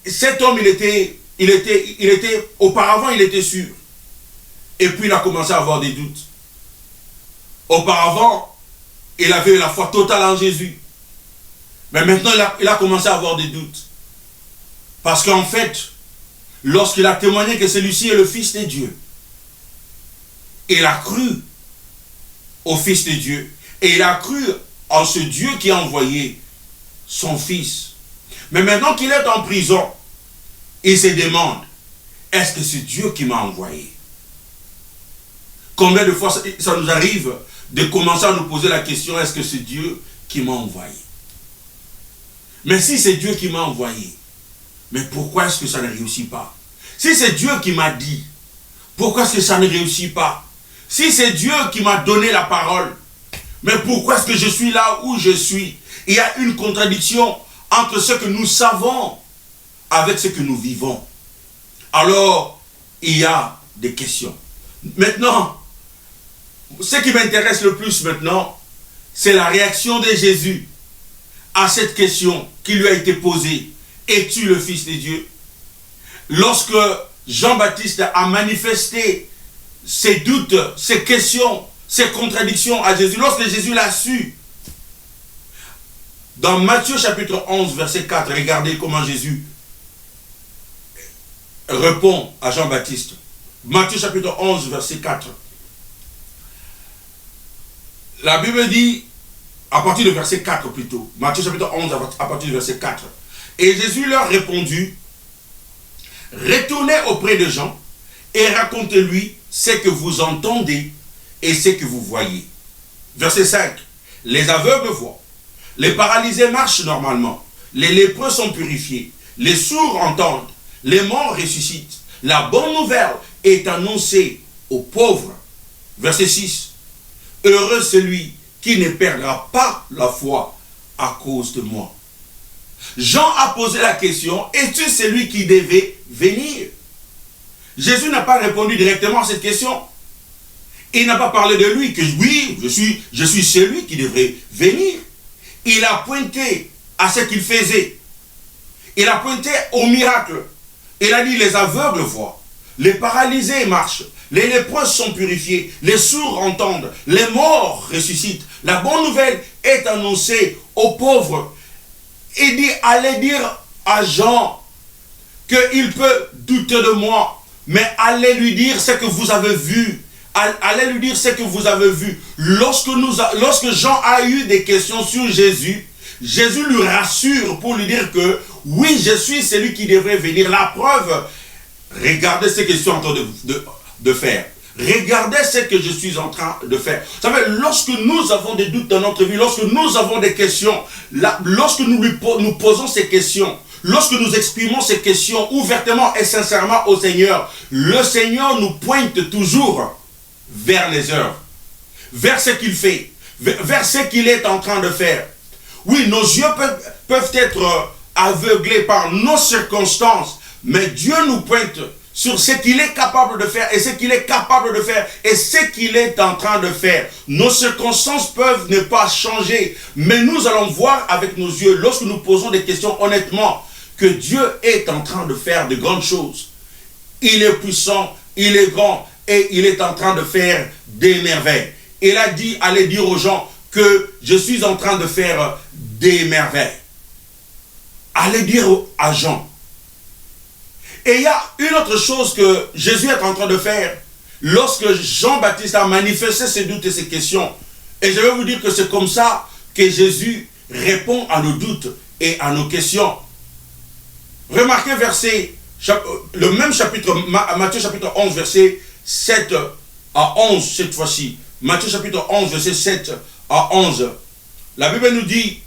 Cet homme, auparavant, il était sûr. Et puis, il a commencé à avoir des doutes. Auparavant, il avait la foi totale en Jésus. Mais maintenant, il a commencé à avoir des doutes. Parce qu'en fait, lorsqu'il a témoigné que celui-ci est le Fils de Dieu, il a cru au Fils de Dieu. Et il a cru en ce Dieu qui a envoyé son Fils. Mais maintenant qu'il est en prison, il se demande, est-ce que c'est Dieu qui m'a envoyé? Combien de fois ça nous arrive de commencer à nous poser la question, est-ce que c'est Dieu qui m'a envoyé? Mais si c'est Dieu qui m'a envoyé, mais pourquoi est-ce que ça ne réussit pas? Si c'est Dieu qui m'a dit, pourquoi est-ce que ça ne réussit pas? Si c'est Dieu qui m'a donné la parole, mais pourquoi est-ce que je suis là où je suis? Il y a une contradiction entre ce que nous savons avec ce que nous vivons. Alors, il y a des questions. Maintenant, ce qui m'intéresse le plus maintenant, c'est la réaction de Jésus à cette question qui lui a été posée. Es-tu le Fils de Dieu? Lorsque Jean-Baptiste a manifesté ses doutes, ses questions, ses contradictions à Jésus, lorsque Jésus l'a su, dans Matthieu chapitre 11, verset 4, regardez comment Jésus répond à Jean-Baptiste. Matthieu chapitre 11, verset 4. La Bible dit, à partir du verset 4 plutôt, Matthieu chapitre 11, à partir du verset 4. Et Jésus leur répondit, retournez auprès de Jean et racontez-lui ce que vous entendez et ce que vous voyez. Verset 5. Les aveugles voient, les paralysés marchent normalement, les lépreux sont purifiés, les sourds entendent, les morts ressuscitent. La bonne nouvelle est annoncée aux pauvres. Verset 6. Heureux celui qui ne perdra pas la foi à cause de moi. Jean a posé la question, es-tu celui qui devait venir? Jésus n'a pas répondu directement à cette question. Il n'a pas parlé de lui, que oui, je suis celui qui devrait venir. Il a pointé à ce qu'il faisait. Il a pointé au miracle. Il a dit, les aveugles voient, les paralysés marchent, les lépreux sont purifiés, les sourds entendent, les morts ressuscitent. La bonne nouvelle est annoncée aux pauvres. Il dit, allez dire à Jean qu'il peut douter de moi, mais allez lui dire ce que vous avez vu. Allez lui dire ce que vous avez vu. Lorsque Jean a eu des questions sur Jésus, Jésus lui rassure pour lui dire que oui, je suis celui qui devrait venir. La preuve, regardez ce que je suis en train de faire. Regardez ce que je suis en train de faire. Vous savez, lorsque nous avons des doutes dans notre vie, lorsque nous avons des questions, lorsque nous posons ces questions, lorsque nous exprimons ces questions ouvertement et sincèrement au Seigneur, le Seigneur nous pointe toujours vers les œuvres, vers ce qu'il fait, vers ce qu'il est en train de faire. Oui, nos yeux peuvent être aveuglés par nos circonstances, mais Dieu nous pointe sur ce qu'il est capable de faire et ce qu'il est capable de faire et ce qu'il est en train de faire. Nos circonstances peuvent ne pas changer, mais nous allons voir avec nos yeux, lorsque nous posons des questions honnêtement, que Dieu est en train de faire de grandes choses. Il est puissant, il est grand et il est en train de faire des merveilles. Il a dit, allez dire aux gens que je suis en train de faire des merveilles. Allez dire à Jean. Et il y a une autre chose que Jésus est en train de faire lorsque Jean-Baptiste a manifesté ses doutes et ses questions. Et je vais vous dire que c'est comme ça que Jésus répond à nos doutes et à nos questions. Remarquez le même chapitre, Matthieu chapitre 11, verset 7 à 11 cette fois-ci. Matthieu chapitre 11, verset 7 à 11. La Bible nous dit,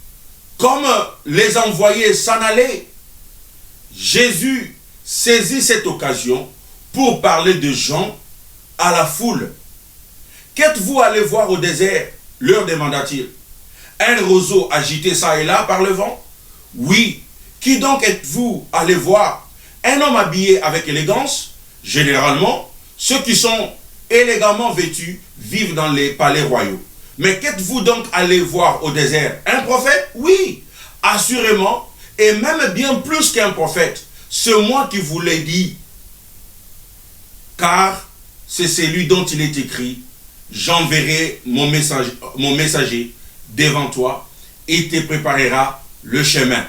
comme les envoyés s'en allaient, Jésus saisit cette occasion pour parler de Jean à la foule. Qu'êtes-vous allé voir au désert? Leur demanda-t-il. Un roseau agité ça et là par le vent? Oui. Qui donc êtes-vous allé voir? Un homme habillé avec élégance? Généralement, ceux qui sont élégamment vêtus vivent dans les palais royaux. Mais qu'êtes-vous donc allé voir au désert? Un prophète? Oui, assurément, et même bien plus qu'un prophète. C'est moi qui vous l'ai dit, car c'est celui dont il est écrit, j'enverrai mon messager devant toi et te préparera le chemin.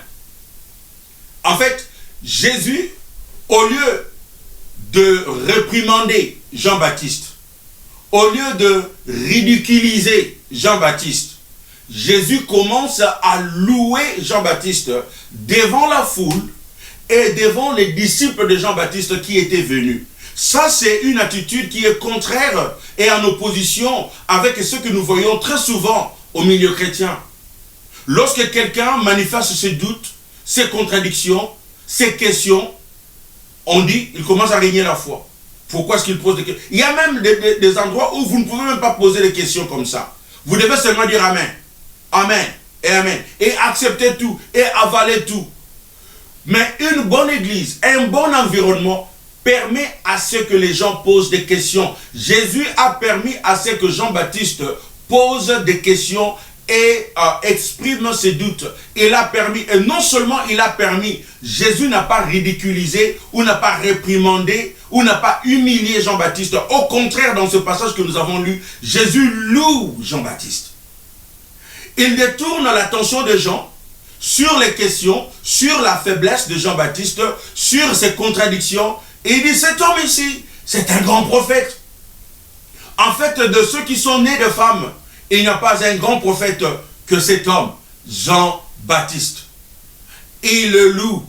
En fait, Jésus, au lieu de réprimander Jean-Baptiste, au lieu de ridiculiser Jean-Baptiste, Jésus commence à louer Jean-Baptiste devant la foule et devant les disciples de Jean-Baptiste qui étaient venus. Ça, c'est une attitude qui est contraire et en opposition avec ce que nous voyons très souvent au milieu chrétien. Lorsque quelqu'un manifeste ses doutes, ses contradictions, ses questions, on dit, il commence à régner la foi. Pourquoi est-ce qu'il pose des questions? Il y a même des endroits où vous ne pouvez même pas poser des questions comme ça. Vous devez seulement dire Amen. Amen et Amen. Et accepter tout et avaler tout. Mais une bonne église, un bon environnement permet à ce que les gens posent des questions. Jésus a permis à ce que Jean-Baptiste pose des questions et exprime ses doutes. Il a permis, et non seulement il a permis, Jésus n'a pas ridiculisé ou n'a pas réprimandé ou n'a pas humilié Jean-Baptiste. Au contraire, dans ce passage que nous avons lu, Jésus loue Jean-Baptiste. Il détourne l'attention des gens sur les questions, sur la faiblesse de Jean-Baptiste, sur ses contradictions. Et il dit, cet homme ici, c'est un grand prophète. En fait, de ceux qui sont nés de femmes, il n'y a pas un grand prophète que cet homme, Jean-Baptiste. Il le loue.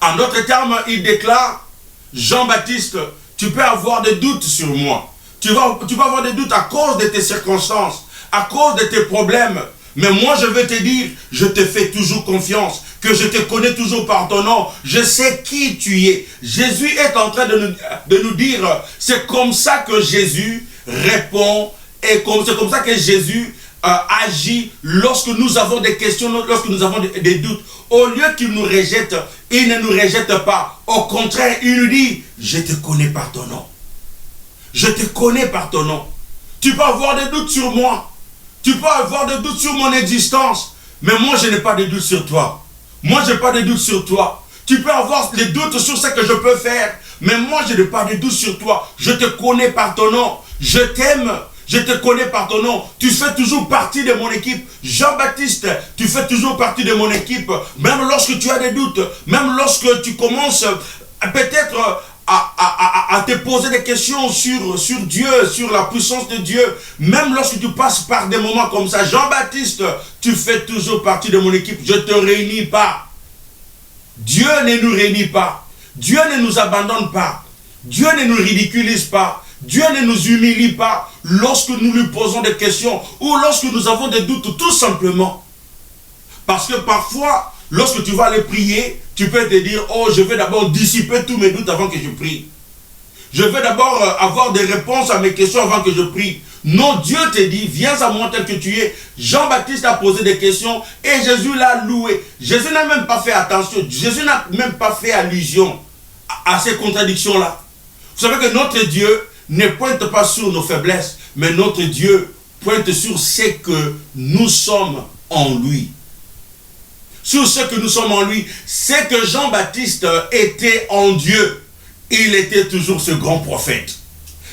En d'autres termes, il déclare, Jean-Baptiste, tu peux avoir des doutes sur moi. Tu vas avoir des doutes à cause de tes circonstances, à cause de tes problèmes. Mais moi, je veux te dire, je te fais toujours confiance, que je te connais toujours par ton nom. Je sais qui tu es. Jésus est en train de nous dire, c'est comme ça que Jésus répond, et c'est comme ça que Jésus agit lorsque nous avons des questions, lorsque nous avons des doutes. Au lieu qu'il nous rejette, il ne nous rejette pas. Au contraire, il nous dit, je te connais par ton nom. Je te connais par ton nom. Tu peux avoir des doutes sur moi. Tu peux avoir des doutes sur mon existence. Mais moi, je n'ai pas de doutes sur toi. Moi, je n'ai pas de doutes sur toi. Tu peux avoir des doutes sur ce que je peux faire. Mais moi, je n'ai pas de doutes sur toi. Je te connais par ton nom. Je t'aime. Je te connais par ton nom. Tu fais toujours partie de mon équipe. Jean-Baptiste, tu fais toujours partie de mon équipe. Même lorsque tu as des doutes, même lorsque tu commences peut-être à te poser des questions sur Dieu, sur la puissance de Dieu, même lorsque tu passes par des moments comme ça, Jean-Baptiste, tu fais toujours partie de mon équipe. Je ne te réunis pas. Dieu ne nous réunit pas. Dieu ne nous abandonne pas. Dieu ne nous ridiculise pas. Dieu ne nous humilie pas lorsque nous lui posons des questions ou lorsque nous avons des doutes, tout simplement. Parce que parfois, lorsque tu vas aller prier, tu peux te dire, oh, je vais d'abord dissiper tous mes doutes avant que je prie. Je vais d'abord avoir des réponses à mes questions avant que je prie. Non, Dieu te dit, viens à moi tel que tu es. Jean-Baptiste a posé des questions et Jésus l'a loué. Jésus n'a même pas fait attention. Jésus n'a même pas fait allusion à ces contradictions-là. Vous savez que notre Dieu ne pointe pas sur nos faiblesses, mais notre Dieu pointe sur ce que nous sommes en lui. Sur ce que nous sommes en lui, c'est que Jean-Baptiste était en Dieu. Il était toujours ce grand prophète.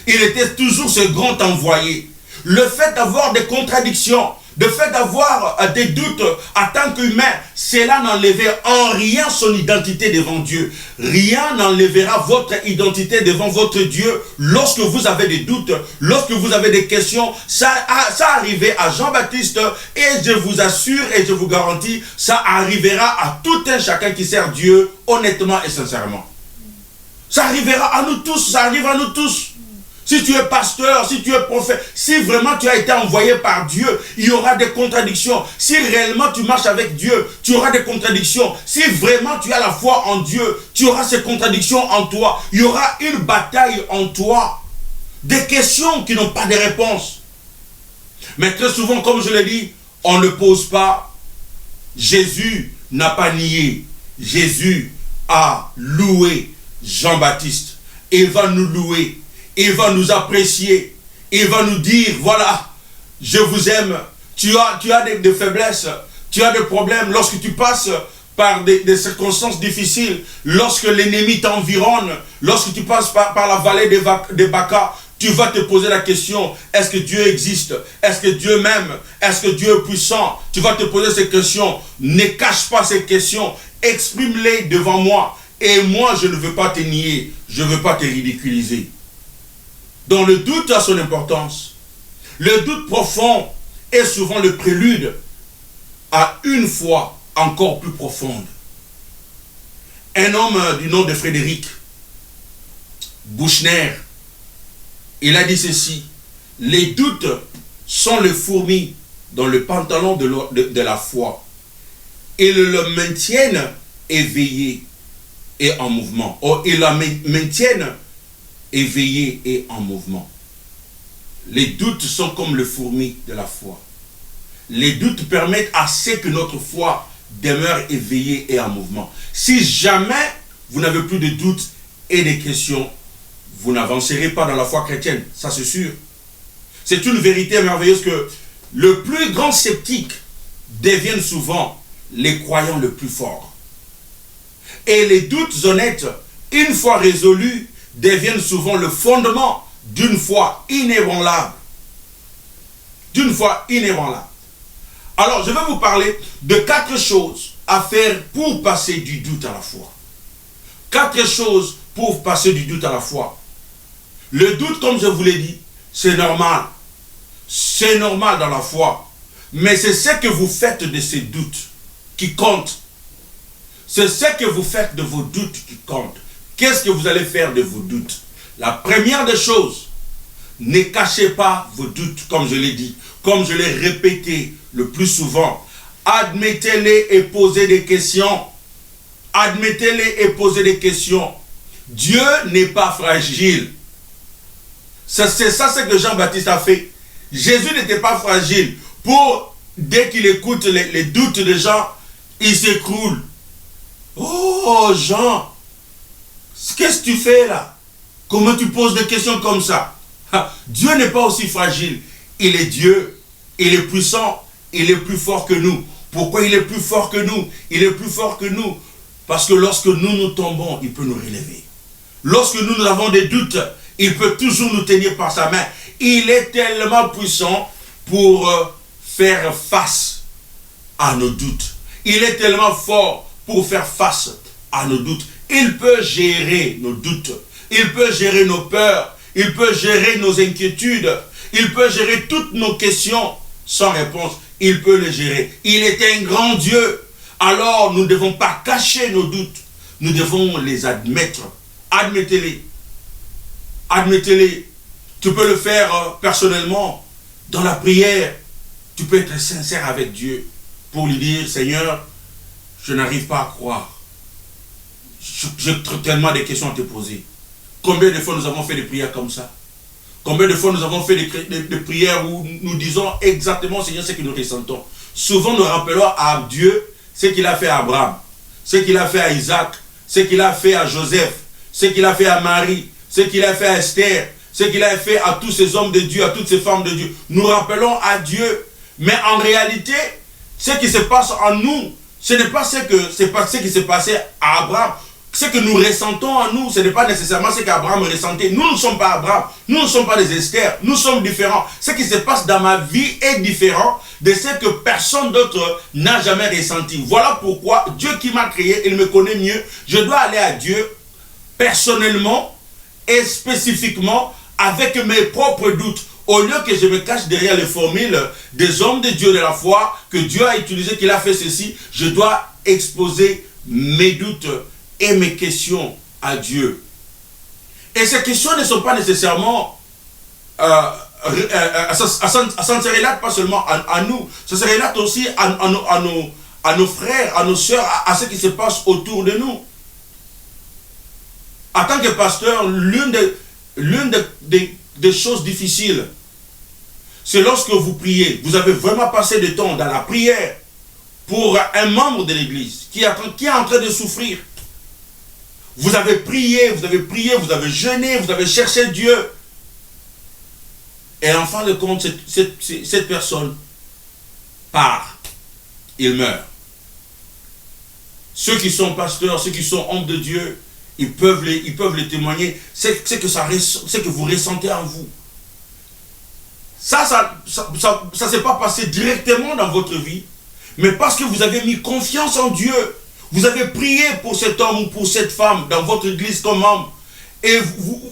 Il était toujours ce grand envoyé. Le fait d'avoir des contradictions, le fait d'avoir des doutes en tant qu'humain, cela n'enlèvera en rien son identité devant Dieu. Rien n'enlèvera votre identité devant votre Dieu lorsque vous avez des doutes, lorsque vous avez des questions. Ça arrivait à Jean-Baptiste et je vous assure et je vous garantis, ça arrivera à tout un chacun qui sert Dieu honnêtement et sincèrement. Ça arrivera à nous tous, ça arrive à nous tous. Si tu es pasteur, si tu es prophète, si vraiment tu as été envoyé par Dieu, il y aura des contradictions. Si réellement tu marches avec Dieu, tu auras des contradictions. Si vraiment tu as la foi en Dieu, tu auras ces contradictions en toi. Il y aura une bataille en toi. Des questions qui n'ont pas de réponse. Mais très souvent, comme je l'ai dit, on ne pose pas. Jésus n'a pas nié. Jésus a loué Jean-Baptiste. Il va nous louer. Il va nous apprécier. Il va nous dire, voilà, je vous aime. Tu as des faiblesses. Tu as des problèmes. Lorsque tu passes par des circonstances difficiles, lorsque l'ennemi t'environne, lorsque tu passes par la vallée des Baca, tu vas te poser la question, est-ce que Dieu existe? Est-ce que Dieu m'aime? Est-ce que Dieu est puissant? Tu vas te poser ces questions. Ne cache pas ces questions. Exprime-les devant moi. Et moi, je ne veux pas te nier. Je ne veux pas te ridiculiser. Donc le doute a son importance. Le doute profond est souvent le prélude à une foi encore plus profonde. Un homme du nom de Frédéric Buchner, il a dit ceci: les doutes sont les fourmis dans le pantalon de la foi. Ils le maintiennent éveillé et en mouvement. Or, ils la maintiennent éveillé et en mouvement. Les doutes sont comme les fourmis de la foi. Les doutes permettent à ce que notre foi demeure éveillée et en mouvement. Si jamais vous n'avez plus de doutes et de questions, vous n'avancerez pas dans la foi chrétienne, ça c'est sûr. C'est une vérité merveilleuse que le plus grand sceptique deviennent souvent les croyants les plus forts. Et les doutes honnêtes, une fois résolus, deviennent souvent le fondement d'une foi inébranlable. D'une foi inébranlable. Alors, je vais vous parler de 4 choses à faire pour passer du doute à la foi. 4 choses pour passer du doute à la foi. Le doute, comme je vous l'ai dit, c'est normal. C'est normal dans la foi. Mais c'est ce que vous faites de ces doutes qui compte. C'est ce que vous faites de vos doutes qui compte. Qu'est-ce que vous allez faire de vos doutes? La première des choses, ne cachez pas vos doutes, comme je l'ai dit, comme je l'ai répété le plus souvent. Admettez-les et posez des questions. Admettez-les et posez des questions. Dieu n'est pas fragile. C'est ça ce que Jean-Baptiste a fait. Jésus n'était pas fragile. Dès qu'il écoute les doutes des gens, il s'écroule. Oh Jean, qu'est-ce que tu fais là? Comment tu poses des questions comme ça? Dieu n'est pas aussi fragile. Il est Dieu. Il est puissant. Il est plus fort que nous. Pourquoi il est plus fort que nous? Il est plus fort que nous. Parce que lorsque nous tombons, il peut nous relever. Lorsque nous avons des doutes, il peut toujours nous tenir par sa main. Il est tellement puissant pour faire face à nos doutes. Il est tellement fort pour faire face à nos doutes. Il peut gérer nos doutes. Il peut gérer nos peurs. Il peut gérer nos inquiétudes. Il peut gérer toutes nos questions sans réponse. Il peut les gérer. Il est un grand Dieu. Alors, nous ne devons pas cacher nos doutes. Nous devons les admettre. Admettez-les. Admettez-les. Tu peux le faire personnellement, dans la prière. Tu peux être sincère avec Dieu pour lui dire, Seigneur, je n'arrive pas à croire. J'ai tellement de questions à te poser. Combien de fois nous avons fait des prières comme ça? Combien de fois nous avons fait des prières où nous disons exactement, Seigneur, ce que nous ressentons. Souvent nous rappelons à Dieu ce qu'il a fait à Abraham, ce qu'il a fait à Isaac, ce qu'il a fait à Joseph, ce qu'il a fait à Marie, ce qu'il a fait à Esther, ce qu'il a fait à tous ces hommes de Dieu, à toutes ces femmes de Dieu. Nous rappelons à Dieu. Mais en réalité, ce qui se passe en nous, ce n'est pas ce qui s'est passé à Abraham. Ce que nous ressentons en nous, ce n'est pas nécessairement ce qu'Abraham ressentait. Nous ne sommes pas Abraham, nous ne sommes pas des Esther, nous sommes différents. Ce qui se passe dans ma vie est différent de ce que personne d'autre n'a jamais ressenti. Voilà pourquoi Dieu qui m'a créé, il me connaît mieux. Je dois aller à Dieu personnellement et spécifiquement avec mes propres doutes. Au lieu que je me cache derrière les formules des hommes de Dieu de la foi, que Dieu a utilisé, qu'il a fait ceci, je dois exposer mes doutes et mes questions à Dieu. Et ces questions ne sont pas nécessairement, ça se relate pas seulement à nous, ça se relate aussi à nos frères, à nos sœurs, à ce qui se passe autour de nous. En tant que pasteur, l'une des choses difficiles, c'est lorsque vous priez, vous avez vraiment passé du temps dans la prière pour un membre de l'église qui est en train de souffrir. Vous avez prié, vous avez jeûné, vous avez cherché Dieu. Et en fin de compte, cette personne part. Il meurt. Ceux qui sont pasteurs, ceux qui sont hommes de Dieu, ils peuvent les témoigner. C'est que vous ressentez en vous. Ça s'est pas passé directement dans votre vie, mais parce que vous avez mis confiance en Dieu. Vous avez prié pour cet homme ou pour cette femme dans votre église comme homme. Et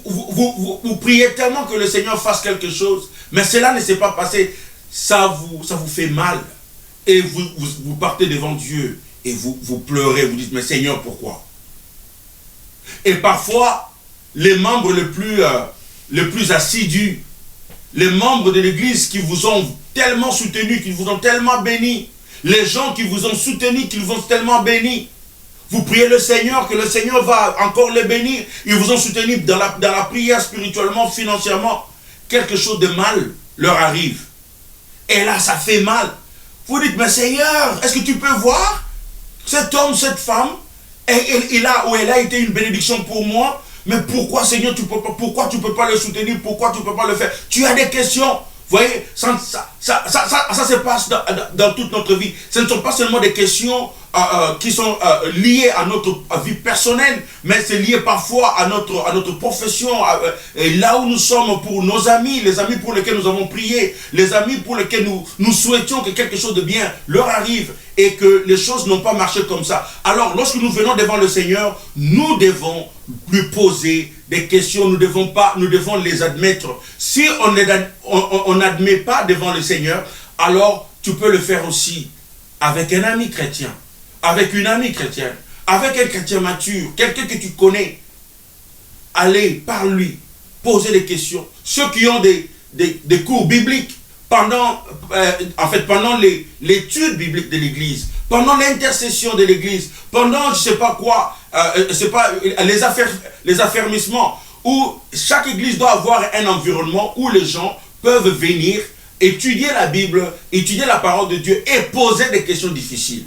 vous priez tellement que le Seigneur fasse quelque chose. Mais cela ne s'est pas passé. Ça vous fait mal. Et vous partez devant Dieu et vous pleurez. Vous dites, mais Seigneur, pourquoi? Et parfois, les membres les plus assidus, les membres de l'église qui vous ont tellement soutenu, qui vous ont tellement béni, les gens qui vous ont soutenu, qui vous ont tellement béni, vous priez le Seigneur, que le Seigneur va encore les bénir. Ils vous ont soutenu dans la prière, spirituellement, financièrement. Quelque chose de mal leur arrive. Et là, ça fait mal. Vous dites, mais Seigneur, est-ce que tu peux voir cet homme, cette femme, elle a été une bénédiction pour moi, mais pourquoi, Seigneur, pourquoi tu ne peux pas le soutenir, pourquoi tu ne peux pas le faire? Tu as des questions. Vous voyez, ça se passe dans toute notre vie. Ce ne sont pas seulement des questions qui sont liées à notre vie personnelle, mais c'est lié parfois à notre profession, et là où nous sommes pour nos amis, les amis pour lesquels nous avons prié, les amis pour lesquels nous souhaitions que quelque chose de bien leur arrive et que les choses n'ont pas marché comme ça. Alors, lorsque nous venons devant le Seigneur, nous devons lui poser des questions, nous devons les admettre. Si on n'admet pas devant le Seigneur, alors tu peux le faire aussi avec un ami chrétien, avec une amie chrétienne, avec un chrétien mature, quelqu'un que tu connais. Allez, parle-lui, posez des questions. Ceux qui ont des cours bibliques, pendant l'étude biblique de l'église, pendant l'intercession de l'église, pendant je ne sais pas quoi, les affermissements, où chaque église doit avoir un environnement où les gens peuvent venir étudier la Bible, étudier la parole de Dieu et poser des questions difficiles.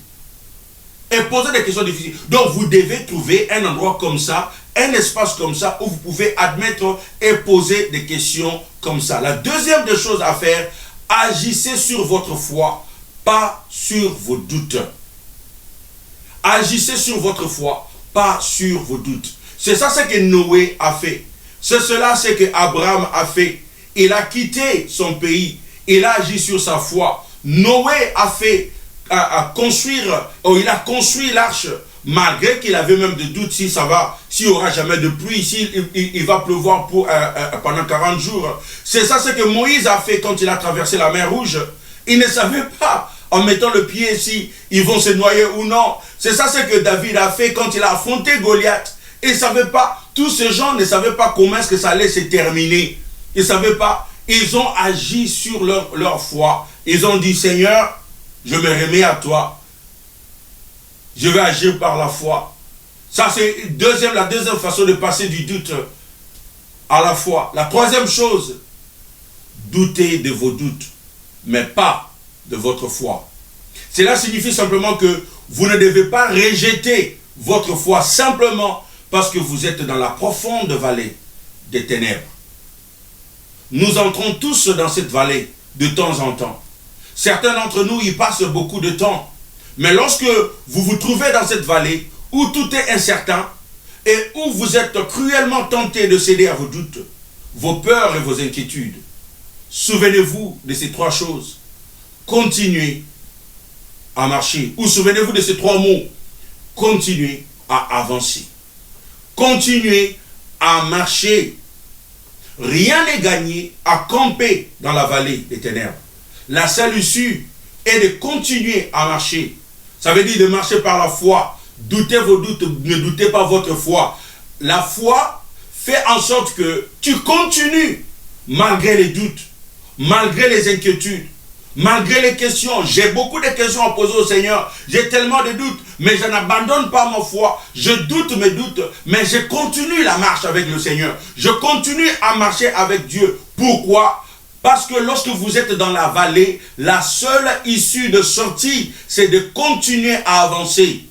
Donc vous devez trouver un endroit comme ça, un espace comme ça où vous pouvez admettre et poser des questions comme ça. La deuxième des choses à faire, agissez sur votre foi, pas sur vos doutes. Agissez sur votre foi, pas sur vos doutes. C'est ça ce que Noé a fait. C'est cela ce que Abraham a fait. il a quitté son pays, il a agi sur sa foi. Noé il a construit l'arche, malgré qu'il avait même des doutes s'il n'y aura jamais de pluie, s'il va pleuvoir pendant 40 jours. C'est ça ce que Moïse a fait quand il a traversé la mer Rouge. Il ne savait pas, en mettant le pied, si ils vont se noyer ou non. C'est ça ce que David a fait quand il a affronté Goliath. Il ne savait pas, tous ces gens ne savaient pas comment est-ce que ça allait se terminer. Ils ne savaient pas. Ils ont agi sur leur foi. Ils ont dit, Seigneur, je me remets à toi. Je vais agir par la foi. Ça, c'est la deuxième façon de passer du doute à la foi. La troisième chose, doutez de vos doutes, mais pas de votre foi. Cela signifie simplement que vous ne devez pas rejeter votre foi simplement parce que vous êtes dans la profonde vallée des ténèbres. Nous entrons tous dans cette vallée de temps en temps. Certains d'entre nous y passent beaucoup de temps. Mais lorsque vous vous trouvez dans cette vallée où tout est incertain et où vous êtes cruellement tenté de céder à vos doutes, vos peurs et vos inquiétudes, souvenez-vous de ces trois choses. Continuez à marcher. Ou souvenez-vous de ces trois mots. Continuez à avancer. Continuez à marcher. Rien n'est gagné à camper dans la vallée des ténèbres. La seule issue est de continuer à marcher. Ça veut dire de marcher par la foi. Doutez vos doutes, ne doutez pas votre foi. La foi fait en sorte que tu continues malgré les doutes, malgré les inquiétudes, malgré les questions. J'ai beaucoup de questions à poser au Seigneur. J'ai tellement de doutes, mais je n'abandonne pas ma foi. Je doute mes doutes, mais je continue la marche avec le Seigneur. Je continue à marcher avec Dieu. Pourquoi ? Parce que lorsque vous êtes dans la vallée, la seule issue de sortie, c'est de continuer à avancer.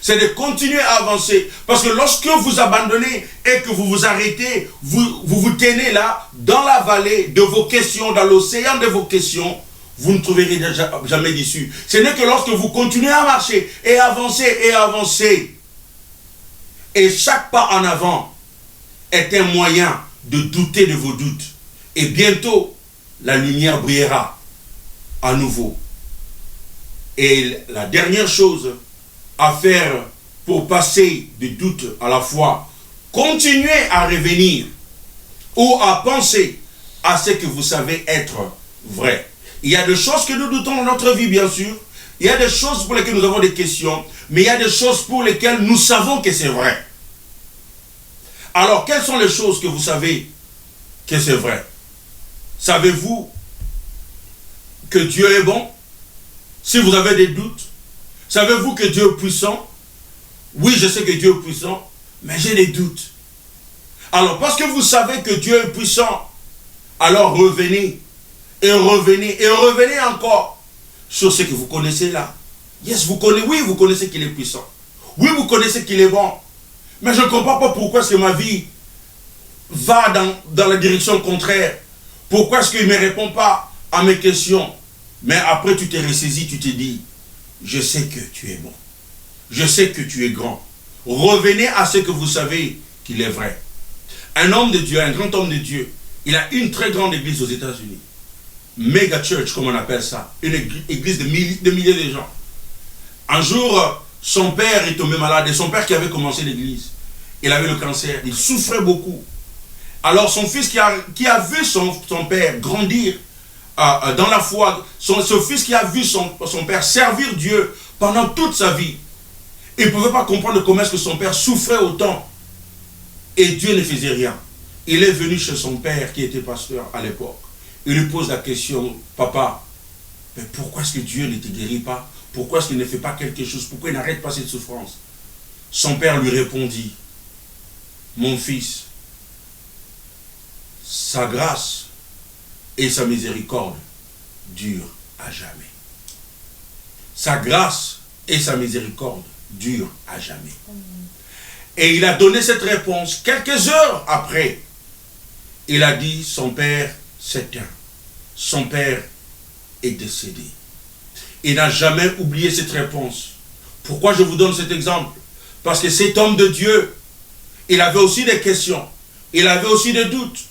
C'est de continuer à avancer. Parce que lorsque vous abandonnez et que vous vous arrêtez, vous tenez là, dans la vallée de vos questions, dans l'océan de vos questions, vous ne trouverez jamais d'issue. Ce n'est que lorsque vous continuez à marcher et avancer et avancer. Et chaque pas en avant est un moyen de douter de vos doutes. Et bientôt, la lumière brillera à nouveau. Et la dernière chose à faire pour passer du doute à la foi, continuez à revenir ou à penser à ce que vous savez être vrai. Il y a des choses que nous doutons dans notre vie, bien sûr. Il y a des choses pour lesquelles nous avons des questions, mais il y a des choses pour lesquelles nous savons que c'est vrai. Alors, quelles sont les choses que vous savez que c'est vrai? Savez-vous que Dieu est bon? Si vous avez des doutes, savez-vous que Dieu est puissant? Oui, je sais que Dieu est puissant, mais j'ai des doutes. Alors, parce que vous savez que Dieu est puissant, alors revenez, et revenez, et revenez encore sur ce que vous connaissez là. Yes, oui, vous connaissez qu'il est puissant. Oui, vous connaissez qu'il est bon. Mais je ne comprends pas pourquoi est-ce que ma vie va dans la direction contraire. Pourquoi est-ce qu'il ne me répond pas à mes questions? Mais après, tu t'es ressaisi, tu t'es dit, je sais que tu es bon. Je sais que tu es grand. Revenez à ce que vous savez qu'il est vrai. Un homme de Dieu, un grand homme de Dieu, il a une très grande église aux États-Unis. Mega church, comme on appelle ça. Une église de milliers de gens. Un jour, son père est tombé malade. Et son père qui avait commencé l'église, il avait le cancer. Il souffrait beaucoup. Alors son fils qui a vu son père grandir dans la foi, ce fils qui a vu son père servir Dieu pendant toute sa vie, il ne pouvait pas comprendre comment est-ce que son père souffrait autant. Et Dieu ne faisait rien. Il est venu chez son père qui était pasteur à l'époque. Il lui pose la question, papa, mais pourquoi est-ce que Dieu ne te guérit pas? Pourquoi est-ce qu'il ne fait pas quelque chose? Pourquoi il n'arrête pas cette souffrance? Son père lui répondit, mon fils, sa grâce et sa miséricorde durent à jamais. Sa grâce et sa miséricorde durent à jamais. Et il a donné cette réponse quelques heures après. Il a dit, son père s'éteint. Son père est décédé. Il n'a jamais oublié cette réponse. Pourquoi je vous donne cet exemple? Parce que cet homme de Dieu, il avait aussi des questions. Il avait aussi des doutes.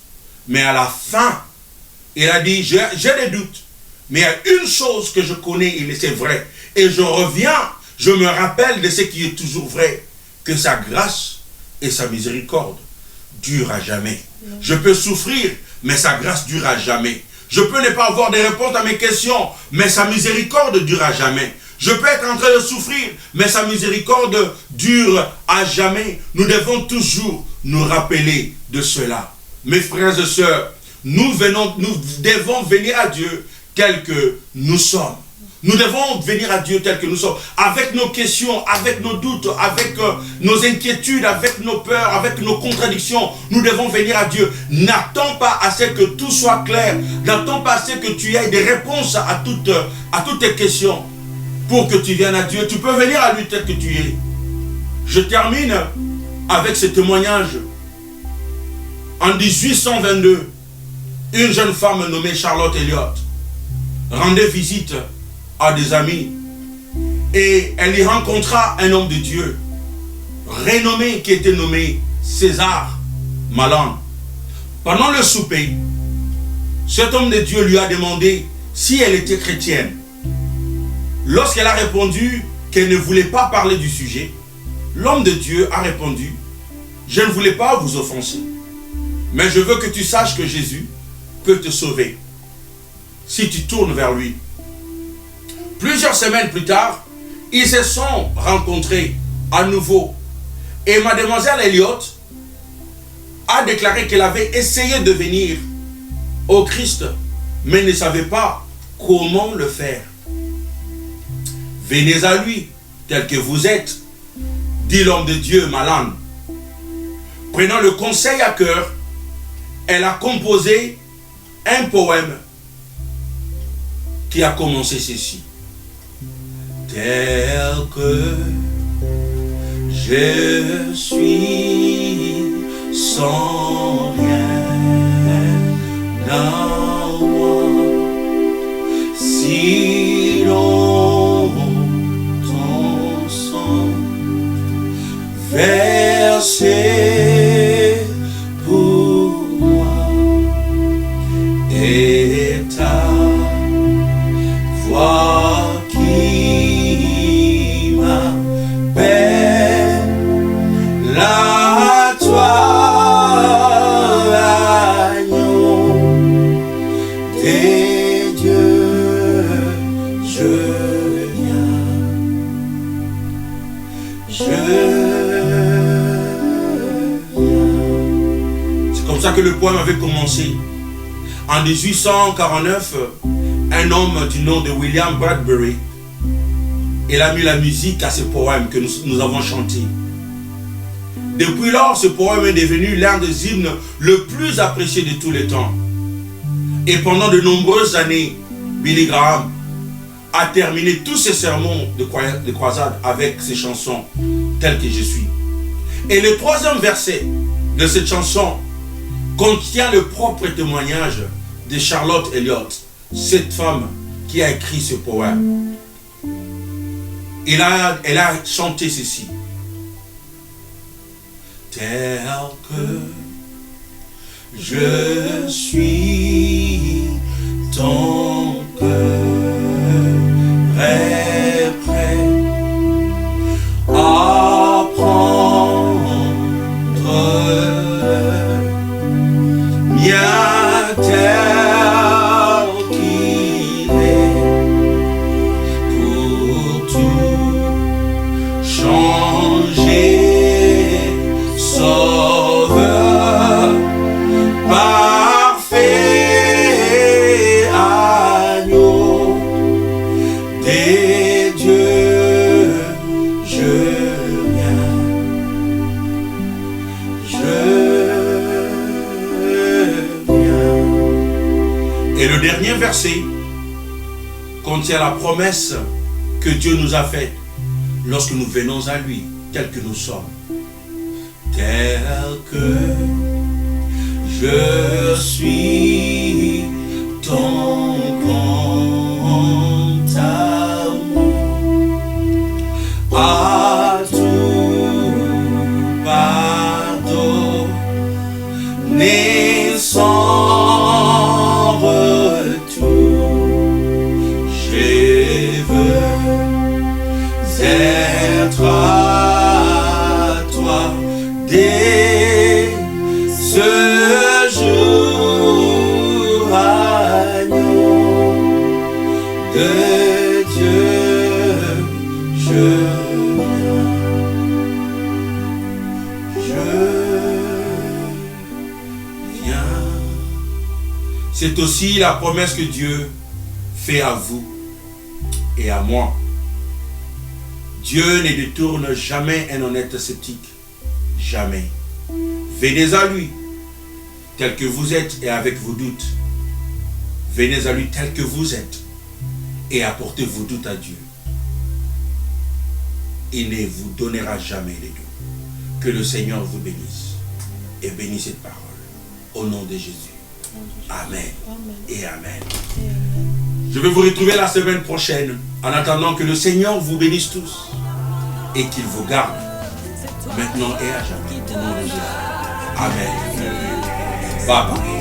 Mais à la fin, il a dit, j'ai des doutes. Mais il y a une chose que je connais, et c'est vrai. Et je reviens, je me rappelle de ce qui est toujours vrai. Que sa grâce et sa miséricorde durent à jamais. Je peux souffrir, mais sa grâce dure à jamais. Je peux ne pas avoir de réponses à mes questions, mais sa miséricorde dure à jamais. Je peux être en train de souffrir, mais sa miséricorde dure à jamais. Nous devons toujours nous rappeler de cela. Mes frères et sœurs, nous devons venir à Dieu tel que nous sommes. Nous devons venir à Dieu tel que nous sommes, avec nos questions, avec nos doutes, avec nos inquiétudes, avec nos peurs, avec nos contradictions. Nous devons venir à Dieu. N'attends pas à ce que tout soit clair. N'attends pas à ce que tu aies des réponses à toutes tes questions pour que tu viennes à Dieu. Tu peux venir à lui tel que tu es. Je termine avec ce témoignage. En 1822, une jeune femme nommée Charlotte Elliott rendait visite à des amis et elle y rencontra un homme de Dieu renommé qui était nommé César Malan. Pendant le souper, cet homme de Dieu lui a demandé si elle était chrétienne. Lorsqu'elle a répondu qu'elle ne voulait pas parler du sujet, l'homme de Dieu a répondu: je ne voulais pas vous offenser, mais je veux que tu saches que Jésus peut te sauver si tu tournes vers lui. Plusieurs semaines plus tard, ils se sont rencontrés à nouveau. Et mademoiselle Elliott a déclaré qu'elle avait essayé de venir au Christ, mais ne savait pas comment le faire. Venez à lui, tel que vous êtes, dit l'homme de Dieu Malan. Prenant le conseil à cœur, elle a composé un poème qui a commencé ceci. Tel que je suis, sans rien dans moi, si l'on ton sang versé pour moi et ta voix la toi, agneau des dieux, je viens, C'est comme ça que le poème avait commencé. En 1849, un homme du nom de William Bradbury, il a mis la musique à ce poème que nous avons chanté. Depuis lors, ce poème est devenu l'un des hymnes le plus apprécié de tous les temps. Et pendant de nombreuses années, Billy Graham a terminé tous ses sermons de croisade avec ces chansons telles que je suis. Et le troisième verset de cette chanson contient le propre témoignage de Charlotte Elliott, cette femme qui a écrit ce poème. Elle a chanté ceci. Tel que je suis, ton cœur est prêt à prendre bien tel qu'il est pour tout changer. Sauveur, parfait agneau des dieux, je viens, Et le dernier verset contient la promesse que Dieu nous a faite lorsque nous venons à lui, tels que nous sommes. Tel que je suis, ton compte amour à tout pardonner sans Dès ce jour, agneau de Dieu, je viens. C'est aussi la promesse que Dieu fait à vous et à moi. Dieu ne détourne jamais un honnête sceptique. Jamais. Venez à lui, tel que vous êtes et avec vos doutes. Venez à lui tel que vous êtes et apportez vos doutes à Dieu. Il ne vous donnera jamais les doutes. Que le Seigneur vous bénisse et bénisse cette parole. Au nom de Jésus. Amen. Et amen. Je vais vous retrouver la semaine prochaine. En attendant que le Seigneur vous bénisse tous et qu'il vous garde maintenant et à jamais. Au nom de Jésus. Amen. Bye bye.